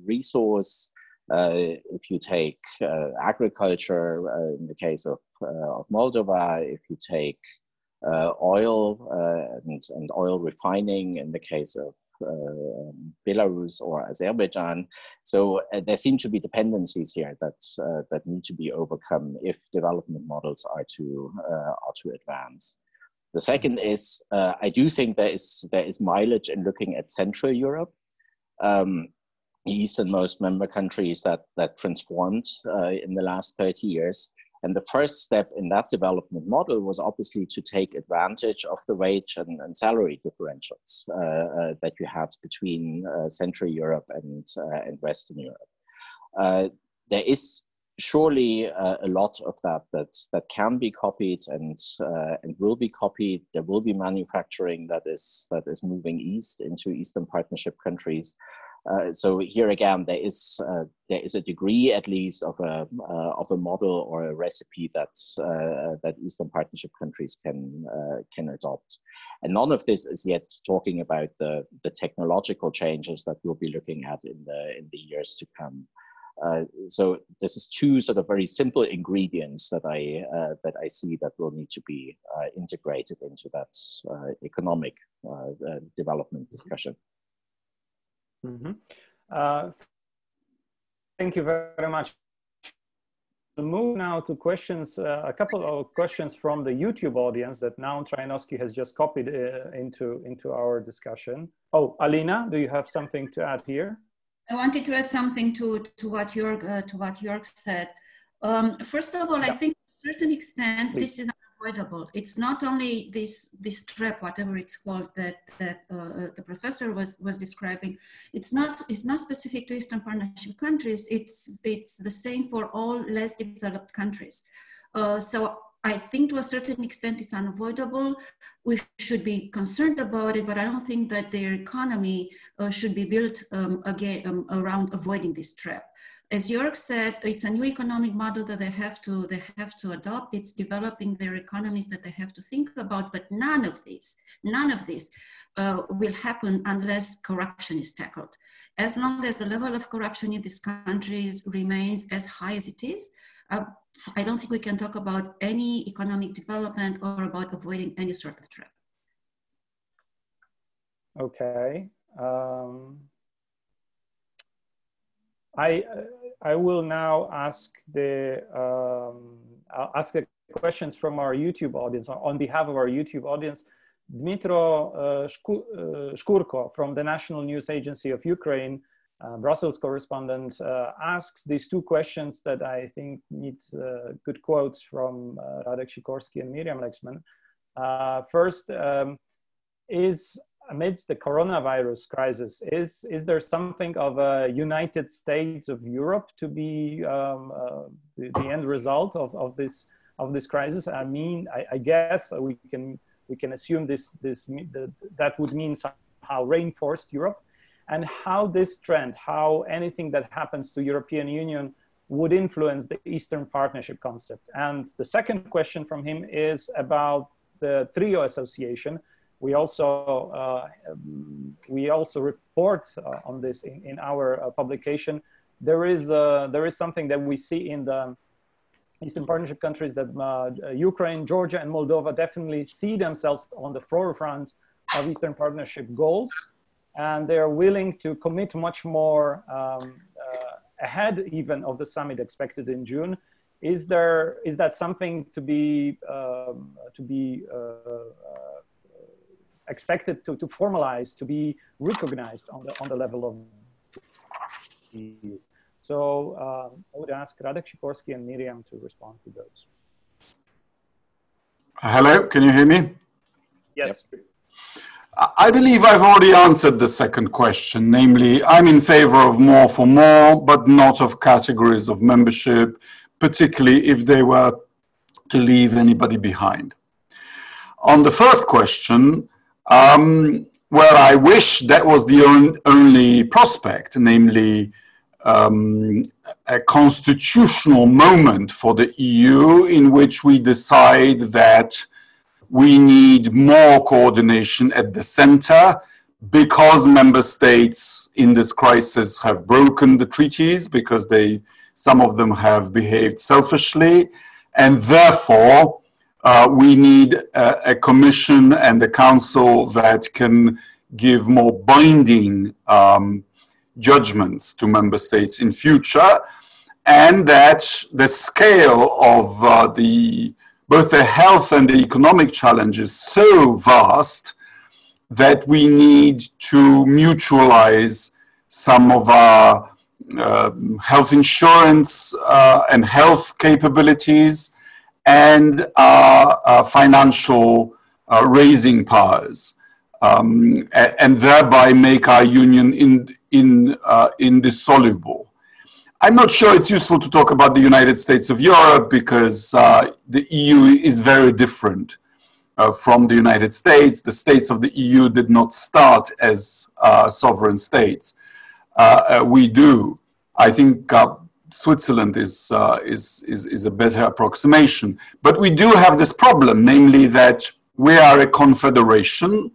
resource. If you take agriculture, in the case of Moldova, if you take oil and oil refining in the case of Belarus or Azerbaijan. So there seem to be dependencies here that need to be overcome if development models are to advance. The second is, I do think there is mileage in looking at Central Europe, the easternmost member countries that transformed in the last 30 years. And the first step in that development model was obviously to take advantage of the wage and salary differentials that you had between Central Europe and Western Europe. There is surely a lot of that can be copied and will be copied. There will be manufacturing that is moving east into Eastern Partnership countries. So here again, there is a degree, at least, of a model or a recipe that Eastern Partnership countries can adopt. And none of this is yet talking about the technological changes that we'll be looking at in the years to come. So this is two sort of very simple ingredients that I see that will need to be integrated into that economic development discussion. Mm-hmm. Thank you very much. We'll move now to questions, a couple of questions from the YouTube audience that now Trajanowski has just copied into our discussion. Oh, Alina, do you have something to add here? I wanted to add something to what Joerg said. First of all, I think to a certain extent, this is unavoidable. It's not only this trap, whatever it's called, that the professor was describing. It's not specific to Eastern Partnership countries. It's the same for all less developed countries. So I think to a certain extent it's unavoidable. We should be concerned about it, but I don't think that their economy should be built around avoiding this trap. As Joerg said, it's a new economic model that they have to adopt. It's developing their economies that they have to think about, but none of this will happen unless corruption is tackled. As long as the level of corruption in these countries remains as high as it is, I don't think we can talk about any economic development or about avoiding any sort of trap. Okay. I will now ask I'll ask the questions from our YouTube audience on behalf of our YouTube audience. Dmitro Shkurko from the National News Agency of Ukraine, Brussels correspondent, asks these two questions that I think need good quotes from Radek Sikorski and Miriam Lexmann. First, amidst the coronavirus crisis, is there something of a United States of Europe to be the end result of this crisis? I mean, I guess we can assume that would mean somehow reinforced Europe, and how this trend, how anything that happens to European Union would influence the Eastern Partnership concept. And the second question from him is about the TRIO association. We also report on this in our publication. There is something that we see in the Eastern Partnership countries, that Ukraine, Georgia, and Moldova definitely see themselves on the forefront of Eastern Partnership goals, and they are willing to commit much more ahead even of the summit expected in June. Is that something to be expected to formalize, to be recognized on the level of the EU? So I would ask Radek Sikorski and Miriam to respond to those. Hello, can you hear me? Yes. Yep. I believe I've already answered the second question, namely, I'm in favor of more for more, but not of categories of membership, particularly if they were to leave anybody behind. On the first question, where I wish that was the only prospect, namely a constitutional moment for the EU in which we decide that we need more coordination at the center because member states in this crisis have broken the treaties, because some of them have behaved selfishly, and therefore we need a commission and a council that can give more binding judgments to member states in future, and that the scale of both the health and the economic challenge is so vast that we need to mutualize some of our health insurance and health capabilities and our financial raising powers, and thereby make our union indissoluble. I'm not sure it's useful to talk about the United States of Europe, because the EU is very different from the United States. The states of the EU did not start as sovereign states. We do. I think Switzerland is a better approximation. But we do have this problem, namely that we are a confederation,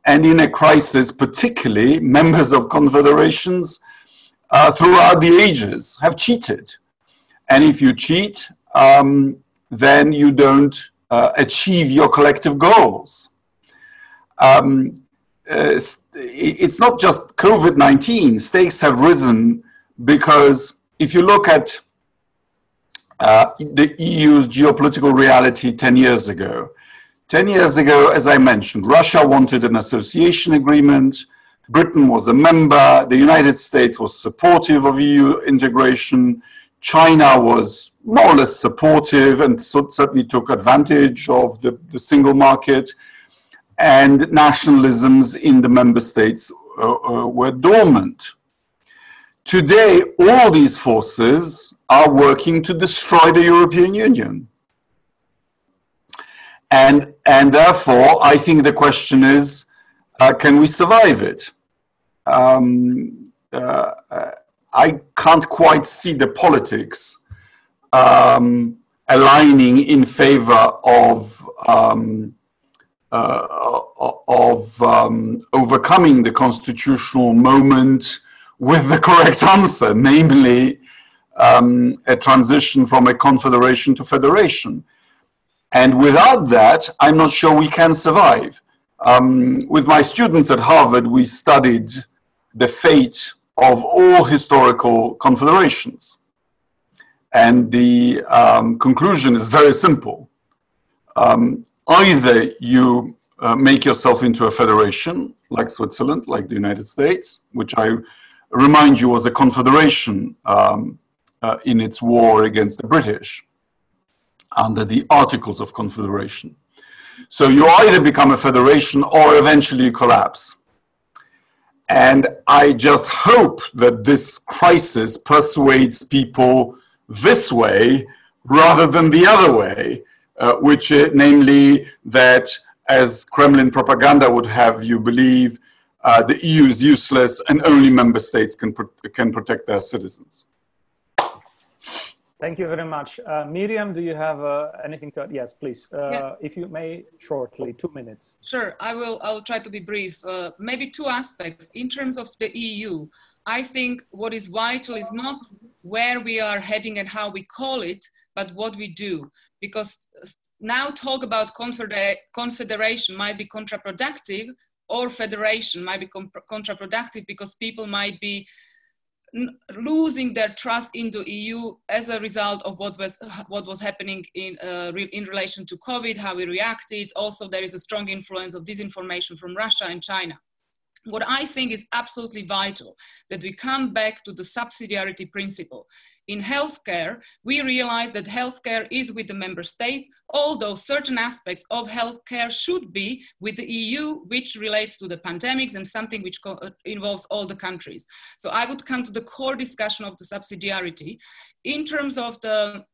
and in a crisis, particularly, members of confederations throughout the ages have cheated. And if you cheat, then you don't achieve your collective goals. It's not just COVID-19. Stakes have risen because if you look at the EU's geopolitical reality 10 years ago, 10 years ago, as I mentioned, Russia wanted an association agreement. Britain was a member. The United States was supportive of EU integration. China was more or less supportive and certainly took advantage of the single market, and nationalisms in the member states were dormant. Today, all these forces are working to destroy the European Union. And therefore, I think the question is, can we survive it? I can't quite see the politics aligning in favor of overcoming the constitutional moment with the correct answer, namely a transition from a confederation to federation. And without that, I'm not sure we can survive. With my students at Harvard, we studied the fate of all historical confederations. And the conclusion is very simple. Either you make yourself into a federation, like Switzerland, like the United States, which I remind you was a confederation in its war against the British under the Articles of Confederation. So you either become a federation or eventually you collapse. And I just hope that this crisis persuades people this way rather than the other way, which namely that, as Kremlin propaganda would have you believe, the EU is useless and only member states can protect their citizens. Thank you very much. Miriam, do you have anything to add? Yes, please. Yeah. If you may, shortly, 2 minutes. Sure, I'll try to be brief. Maybe two aspects. In terms of the EU, I think what is vital is not where we are heading and how we call it, but what we do. Because now talk about confederation might be counterproductive, or federation might be counterproductive because people might be losing their trust in the EU as a result of what was happening in relation to COVID, how we reacted. Also, there is a strong influence of disinformation from Russia and China. What I think is absolutely vital, that we come back to the subsidiarity principle. In healthcare, we realize that healthcare is with the member states, although certain aspects of healthcare should be with the EU, which relates to the pandemics and something which involves all the countries. So I would come to the core discussion of the subsidiarity. In terms of the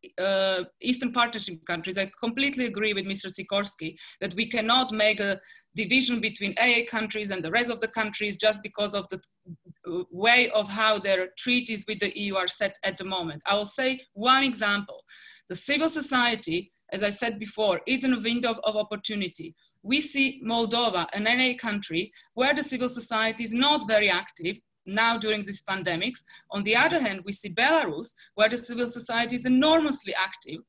Eastern Partnership countries, I completely agree with Mr. Sikorski that we cannot make a division between AA countries and the rest of the countries just because of the way of how their treaties with the EU are set at the moment. I will say one example. The civil society, as I said before, is in a window of opportunity. We see Moldova, an NA country, where the civil society is not very active now during these pandemics. On the other hand, we see Belarus, where the civil society is enormously active.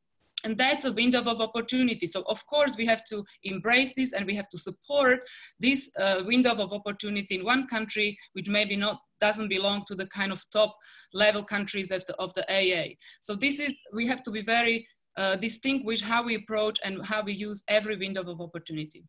And that's a window of opportunity. So of course we have to embrace this and we have to support this window of opportunity in one country, which maybe doesn't belong to the kind of top level countries of the AA. So this is, we have to be very distinguish how we approach and how we use every window of opportunity.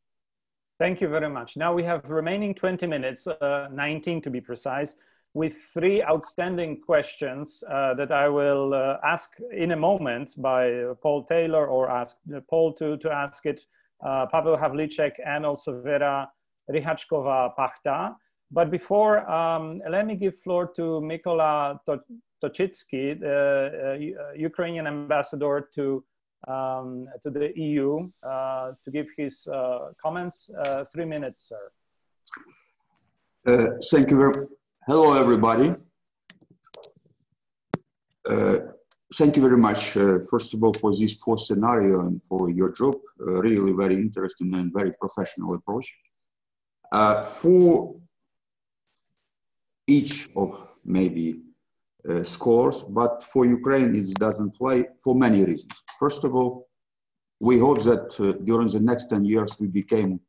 Thank you very much. Now we have remaining 20 minutes, 19 to be precise, with 3 outstanding questions that I will ask in a moment by Paul Taylor, or ask Paul to ask it, Paweł Havlicek, and also Vera Rychackowa-Pachta. But before, let me give floor to Mykola Toczycki, the Ukrainian ambassador to the EU, to give his comments. 3 minutes, sir. Thank you very much. Hello, everybody. Thank you very much, first of all, for this 4th scenario and for your job. Really very interesting and very professional approach. For each of maybe scores, but for Ukraine it doesn't fly for many reasons. First of all, we hope that during the next 10 years we became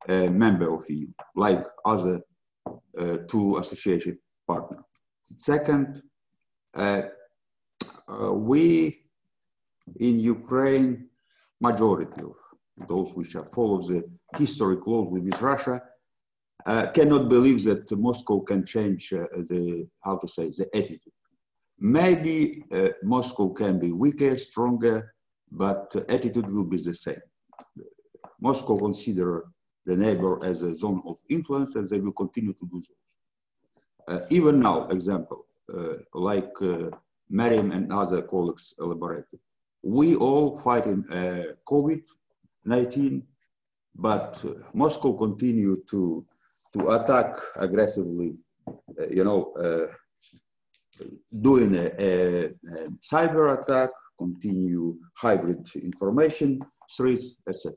a member of EU, like other 2 associated partners. Second, we in Ukraine, majority of those which follow the history closely with Russia, cannot believe that Moscow can change the attitude. Maybe Moscow can be weaker, stronger, but attitude will be the same. Moscow consider the neighbor as a zone of influence, and they will continue to do so. Even now, example, like Miriam and other colleagues elaborated, we all fighting COVID-19, but Moscow continue to attack aggressively, doing a cyber attack, continue hybrid information threats, etc.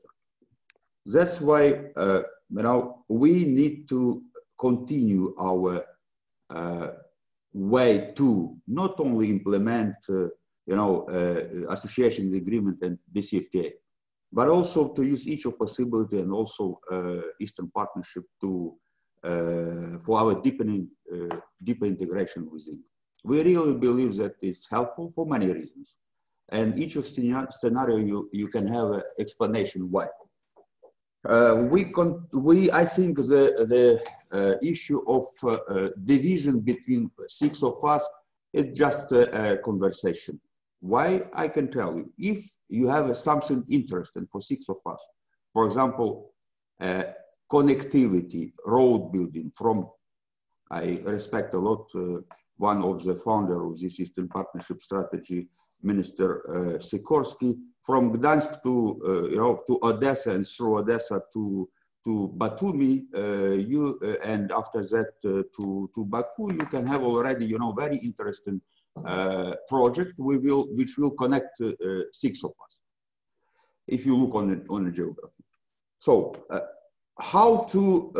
That's why we need to continue our way to not only implement association agreement and DCFTA, but also to use each of possibility and also Eastern Partnership to for our deeper integration with EU. We really believe that it's helpful for many reasons, and each of scenario you can have an explanation why. I think the issue of division between 6 of us is just a conversation. Why? I can tell you, if you have something interesting for 6 of us, for example, connectivity, road building from, I respect a lot, one of the founder of this Eastern Partnership Strategy, Minister Sikorski, from Gdansk to Odessa and through Odessa to Batumi, and after that to Baku, you can have already very interesting project which will connect 6 of us. If you look on the geography, so how to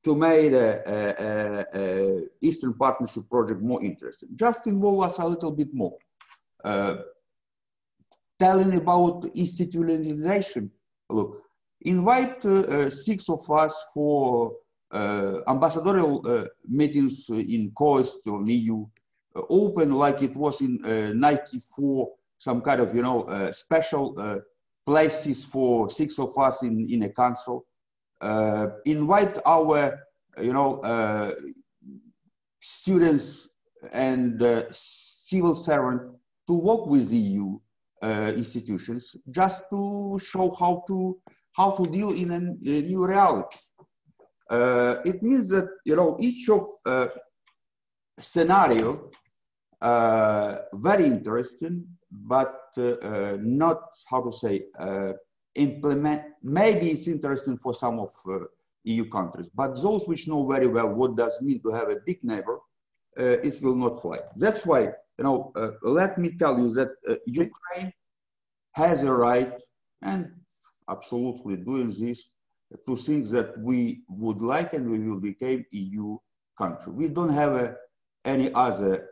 make a Eastern Partnership project more interesting? Just involve us a little bit more. Telling about institutionalization. Look, invite 6 of us for ambassadorial meetings in COAST or EU, open like it was in '94, some kind of special places for 6 of us in a council. Invite our students and civil servant to work with the EU institutions, just to show how to deal in a new reality. It means that each of scenario very interesting, but not how to say implement. Maybe it's interesting for some of EU countries, but those which know very well what does mean to have a big neighbor, it will not fly. That's why let me tell you that Ukraine has a right, and absolutely doing this, to think that we would like and we will become EU country. We don't have any other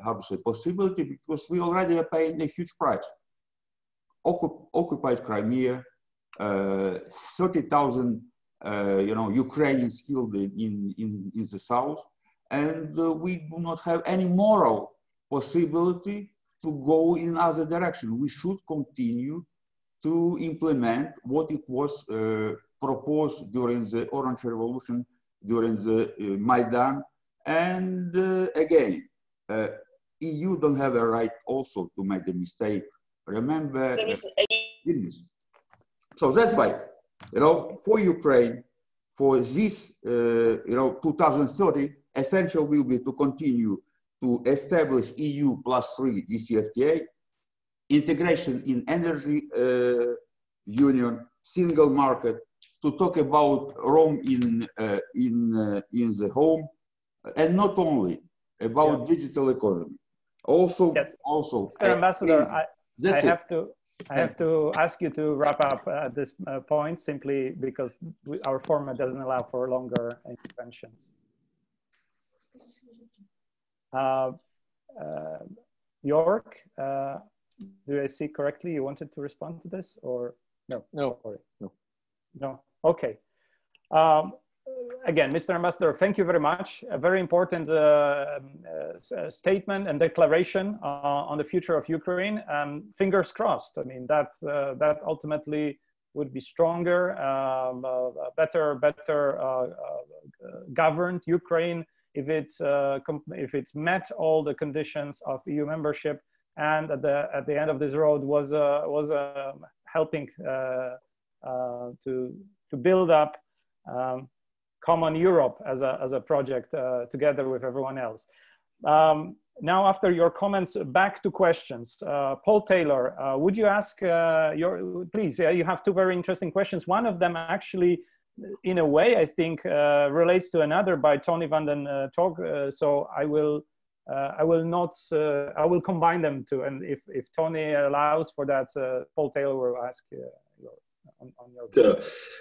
how to say possibility, because we already are paying a huge price. Occupied Crimea, 30,000 Ukrainians killed in the south, and we do not have any moral possibility to go in other direction. We should continue to implement what it was proposed during the Orange Revolution, during the Maidan, and again, EU don't have a right also to make the mistake. Remember this. So that's why, for Ukraine, for this, 2030, essential will be to continue to establish EU +3 DCFTA, integration in energy union, single market, to talk about Rome in the home, and not only about digital economy. Also, yes. Also, Mr. Ambassador, I have to ask you to wrap up at this point, simply because our format doesn't allow for longer interventions. Joerg, do I see correctly? You wanted to respond to this, or no? No. Sorry. No. Okay. Again, Mr. Ambassador, thank you very much. A very important statement and declaration on the future of Ukraine. Fingers crossed. I mean, that ultimately would be stronger, better governed Ukraine if it met all the conditions of EU membership, and at the end of this road was helping to build up common Europe as a project together with everyone else. Now, after your comments, back to questions. Paul Taylor, would you ask please, you have two very interesting questions. One of them actually, in a way, I think, relates to another by Tony van den Tog. So I will combine them two. And if Tony allows for that, Paul Taylor will ask on your Sure.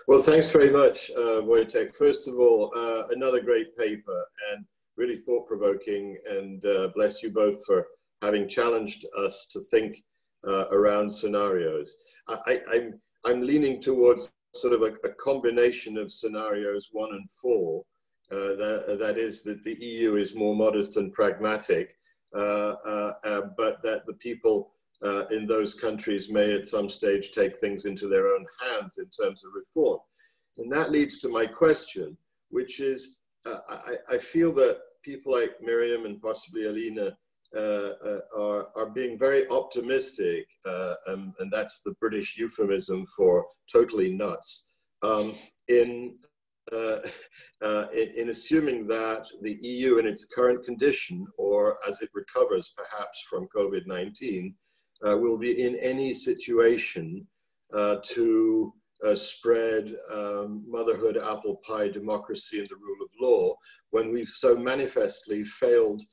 Well, thanks very much, Wojciech. First of all, another great paper and really thought-provoking, and bless you both for having challenged us to think around scenarios. I'm leaning towards sort of a combination of scenarios 1 and 4. That is that the EU is more modest and pragmatic, but that the people in those countries may at some stage take things into their own hands in terms of reform. And that leads to my question, which is, I feel that people like Miriam and possibly Alina are being very optimistic, and that's the British euphemism for totally nuts, in assuming that the EU in its current condition, or as it recovers perhaps from COVID-19, will be in any situation to spread motherhood, apple pie, democracy, and the rule of law, when we've so manifestly failed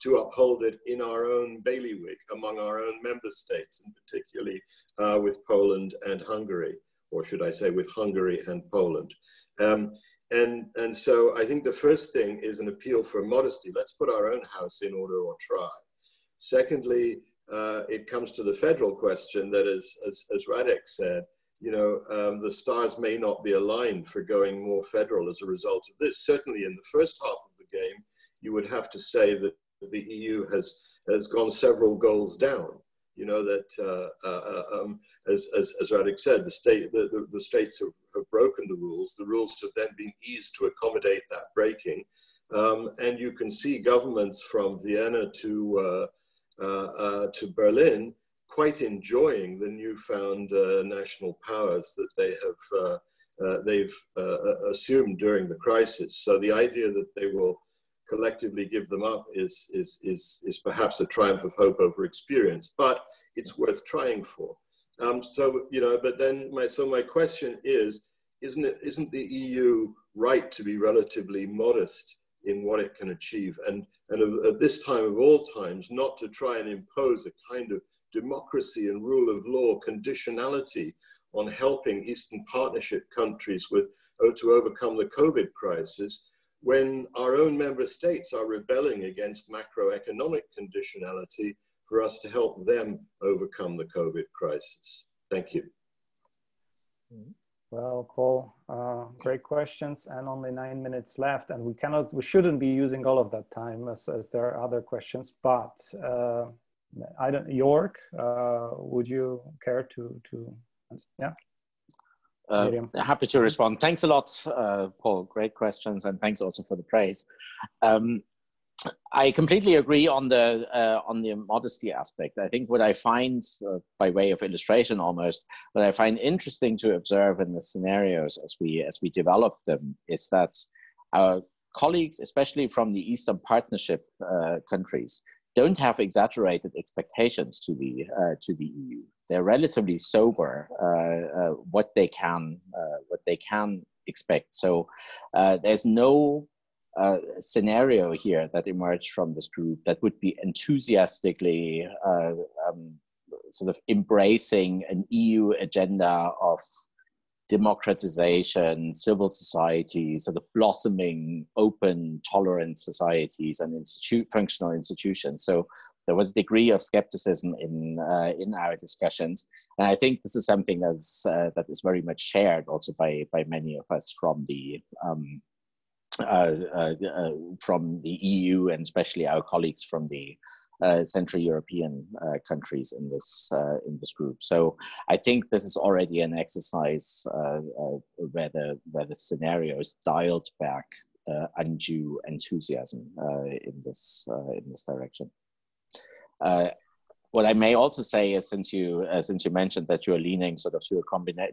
to uphold it in our own bailiwick, among our own member states, and particularly with Poland and Hungary, or should I say with Hungary and Poland. And so I think the first thing is an appeal for modesty. Let's put our own house in order, or try. Secondly, it comes to the federal question that, as Radek said, you know, the stars may not be aligned for going more federal as a result of this. Certainly in the first half of the game, you would have to say that the EU has gone several goals down. You know, that as Radek said, the states have broken the rules. The rules have then been eased to accommodate that breaking. And you can see governments from Vienna to Berlin quite enjoying the newfound national powers that they've assumed during the crisis. So the idea that they will collectively give them up is perhaps a triumph of hope over experience, but it's worth trying for. So, you know, but then my question is, isn't the EU right to be relatively modest in what it can achieve? And at this time of all times, not to try and impose a kind of democracy and rule of law conditionality on helping Eastern Partnership countries to overcome the COVID crisis, when our own member states are rebelling against macroeconomic conditionality for us to help them overcome the COVID crisis. Thank you. Well, Paul, great questions, and only 9 minutes left, and we shouldn't be using all of that time as there are other questions, but Joerg, would you care to yeah? Happy to respond. Thanks a lot, Paul. Great questions, and thanks also for the praise. I completely agree on the modesty aspect. I think what I find, by way of illustration almost, what I find interesting to observe in the scenarios as we develop them is that our colleagues, especially from the Eastern Partnership countries, don't have exaggerated expectations to the EU. They're relatively sober what they can expect. So there's no scenario here that emerged from this group that would be enthusiastically sort of embracing an EU agenda of democratization, civil society, sort of blossoming, open, tolerant societies and functional institutions. So there was a degree of skepticism in our discussions, and I think this is something that is very much shared also by many of us from the EU, and especially our colleagues from the Central European countries in this group. So I think this is already an exercise where the scenario is dialed back undue enthusiasm in this direction. What I may also say is, since you mentioned that you're leaning sort of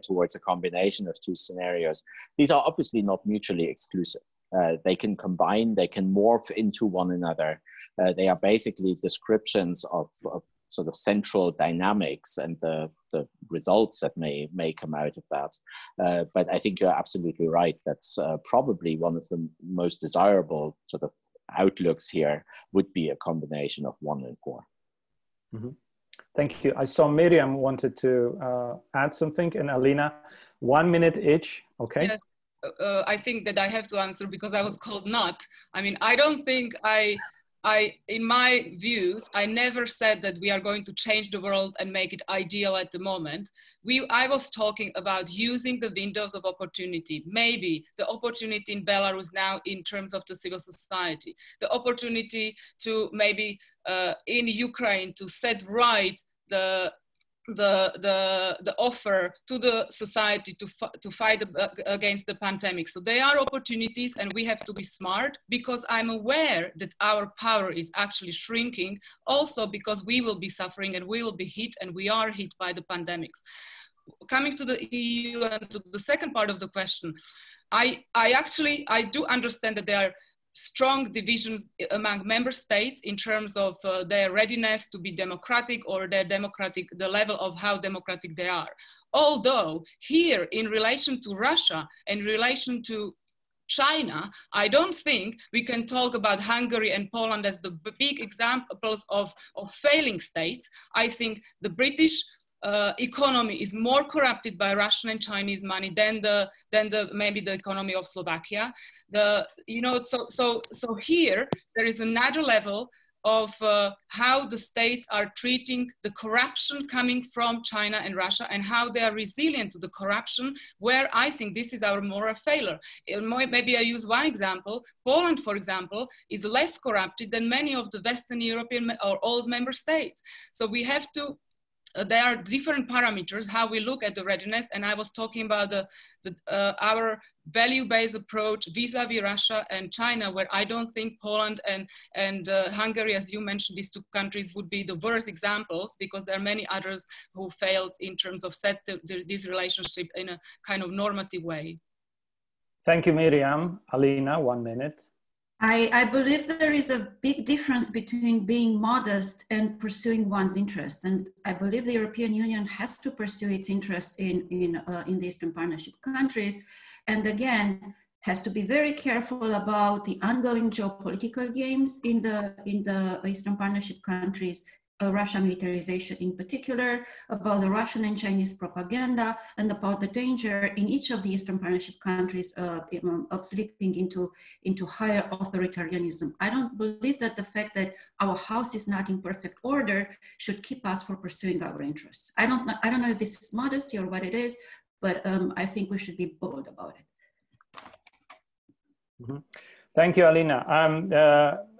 towards a combination of two scenarios, these are obviously not mutually exclusive. They can combine, they can morph into one another. They are basically descriptions of sort of central dynamics and the results that may come out of that. But I think you're absolutely right. That's probably one of the most desirable sort of outlooks here would be a combination of 1 and 4. Mm-hmm. Thank you. I saw Miriam wanted to add something, and Alina, 1 minute each. Okay. Yes. I think that I have to answer because I was called not. I mean, I don't think in my views, I never said that we are going to change the world and make it ideal at the moment. I was talking about using the windows of opportunity, maybe the opportunity in Belarus now in terms of the civil society, the opportunity to maybe in Ukraine to set right the offer to the society to fight against the pandemic. So there are opportunities, and we have to be smart, because I'm aware that our power is actually shrinking, also because we will be suffering and we will be hit, and we are hit by the pandemics. Coming to the EU and to the second part of the question, I do understand that there are strong divisions among member states in terms of their readiness to be democratic, or the level of how democratic they are. Although here, in relation to Russia and in relation to China, I don't think we can talk about Hungary and Poland as the big examples of failing states. I think the British economy is more corrupted by Russian and Chinese money than maybe the economy of Slovakia. So here there is another level of how the states are treating the corruption coming from China and Russia, and how they are resilient to the corruption, where I think this is our moral failure. Maybe I use one example. Poland, for example, is less corrupted than many of the Western European or old member states. So we have to there are different parameters how we look at the readiness, and I was talking about our value-based approach vis-a-vis Russia and China, where I don't think Poland and Hungary, as you mentioned, these two countries would be the worst examples, because there are many others who failed in terms of this relationship in a kind of normative way. Thank you, Miriam. Alina, 1 minute. I believe there is a big difference between being modest and pursuing one's interest. And I believe the European Union has to pursue its interest in the Eastern Partnership countries. And again, has to be very careful about the ongoing geopolitical games in the Eastern Partnership countries, Russian militarization in particular, about the Russian and Chinese propaganda, and about the danger in each of the Eastern Partnership countries of slipping into higher authoritarianism. I don't believe that the fact that our house is not in perfect order should keep us from pursuing our interests. I don't know if this is modesty or what it is, but I think we should be bold about it. Mm-hmm. Thank you, Alina.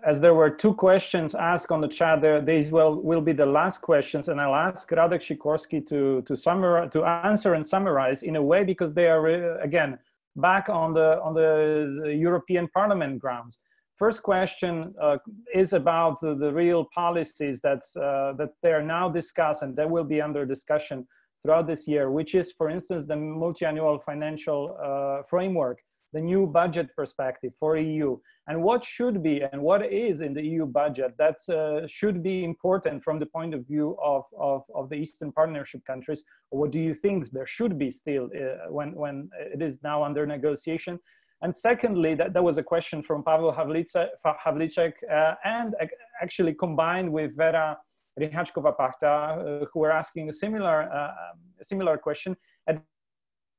As there were 2 questions asked on the chat, these will be the last questions, and I'll ask Radek Sikorski to answer and summarize in a way, because they are again back on the European Parliament grounds. First question is about the real policies that they are now discussed, and that will be under discussion throughout this year, which is, for instance, the multi-annual financial framework, the new budget perspective for EU, and what should be and what is in the EU budget that should be important from the point of view of the Eastern Partnership countries, or what do you think there should be still when it is now under negotiation? And secondly, that was a question from Pavel Havlicek, and actually combined with Vera Rychachkova-Pachta, who were asking a similar question. At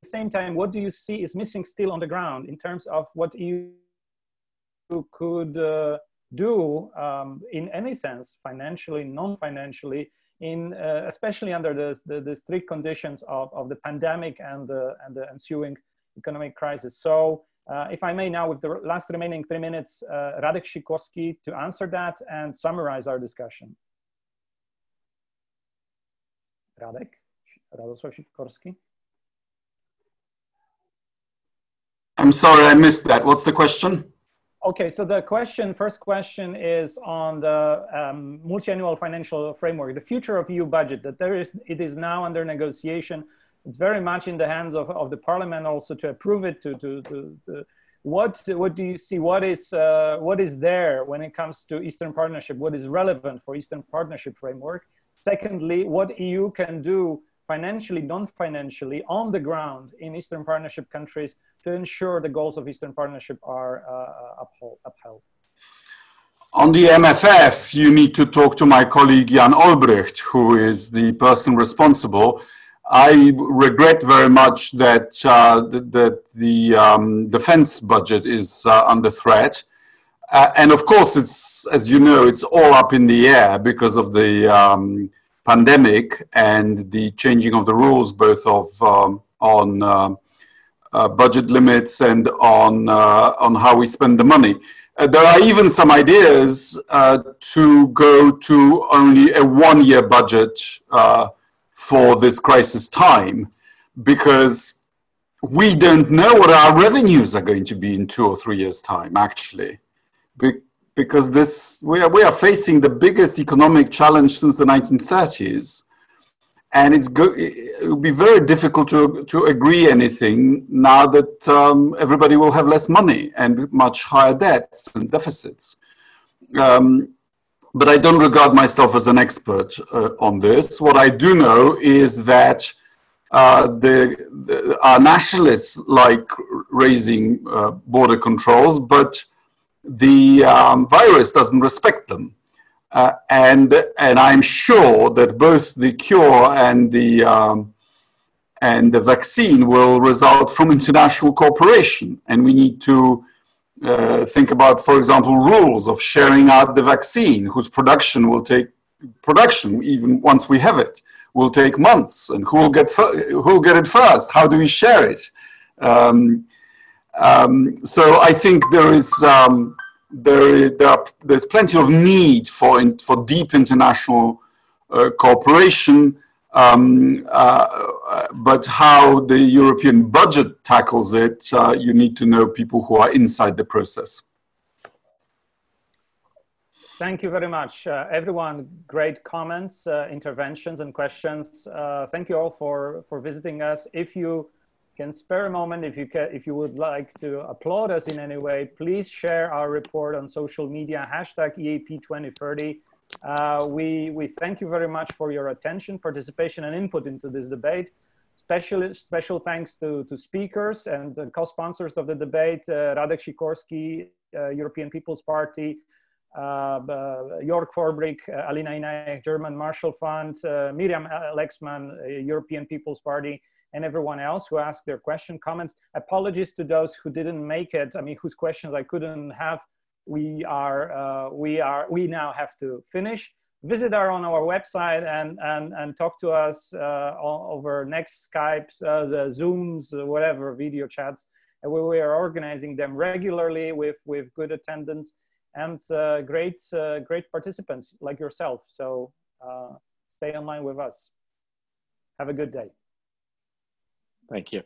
the same time, what do you see is missing still on the ground in terms of what EU could do in any sense, financially, non-financially, especially under the strict conditions of the pandemic and the ensuing economic crisis? So if I may now, with the last remaining 3 minutes, Radek Sikorski to answer that and summarize our discussion. Radosław Sikorski. I'm sorry, I missed that. What's the question? Okay, so the first question is on the multi-annual financial framework, the future of EU budget, that it is now under negotiation. It's very much in the hands of the Parliament also to approve it. What do you see? What is there when it comes to Eastern Partnership? What is relevant for Eastern Partnership framework? Secondly, what EU can do financially, non-financially, on the ground in Eastern Partnership countries to ensure the goals of Eastern Partnership are upheld? On the MFF, you need to talk to my colleague Jan Olbrycht, who is the person responsible. I regret very much that, the defense budget is under threat. And of course, it's, as you know, it's all up in the air because of the pandemic and the changing of the rules, both of on budget limits and on how we spend the money. There are even some ideas to go to only a one-year budget for this crisis time, because we don't know what our revenues are going to be in 2 or 3 years' time, actually. Because we are facing the biggest economic challenge since the 1930s, and it will be very difficult to agree anything now that everybody will have less money and much higher debts and deficits. But I don't regard myself as an expert on this. What I do know is that our nationalists like raising border controls, but the virus doesn't respect them. And I'm sure that both the cure and the vaccine will result from international cooperation. And we need to think about, for example, rules of sharing out the vaccine, whose production, even once we have it, will take months, and who will get it first? How do we share it? So I think there's plenty of need for deep international cooperation, but how the European budget tackles it, you need to know people who are inside the process. Thank you very much, everyone. Great comments, interventions, and questions. Thank you all for visiting us. If you can spare a moment, if you would like to applaud us in any way, please share our report on social media, #EAP2030. We thank you very much for your attention, participation, and input into this debate. Special thanks to speakers and co-sponsors of the debate, Radek Sikorski, European People's Party, Joerg Forbrig, Alina Inayeh, German Marshall Fund, Miriam Lexmann, European People's Party, and everyone else who asked their question, comments. Apologies to those who didn't make it, I mean, whose questions I couldn't have. We now have to finish. Visit on our website and talk to us over next Skypes, the Zooms, whatever, video chats. And we are organizing them regularly with good attendance and great participants like yourself. So stay online with us. Have a good day. Thank you.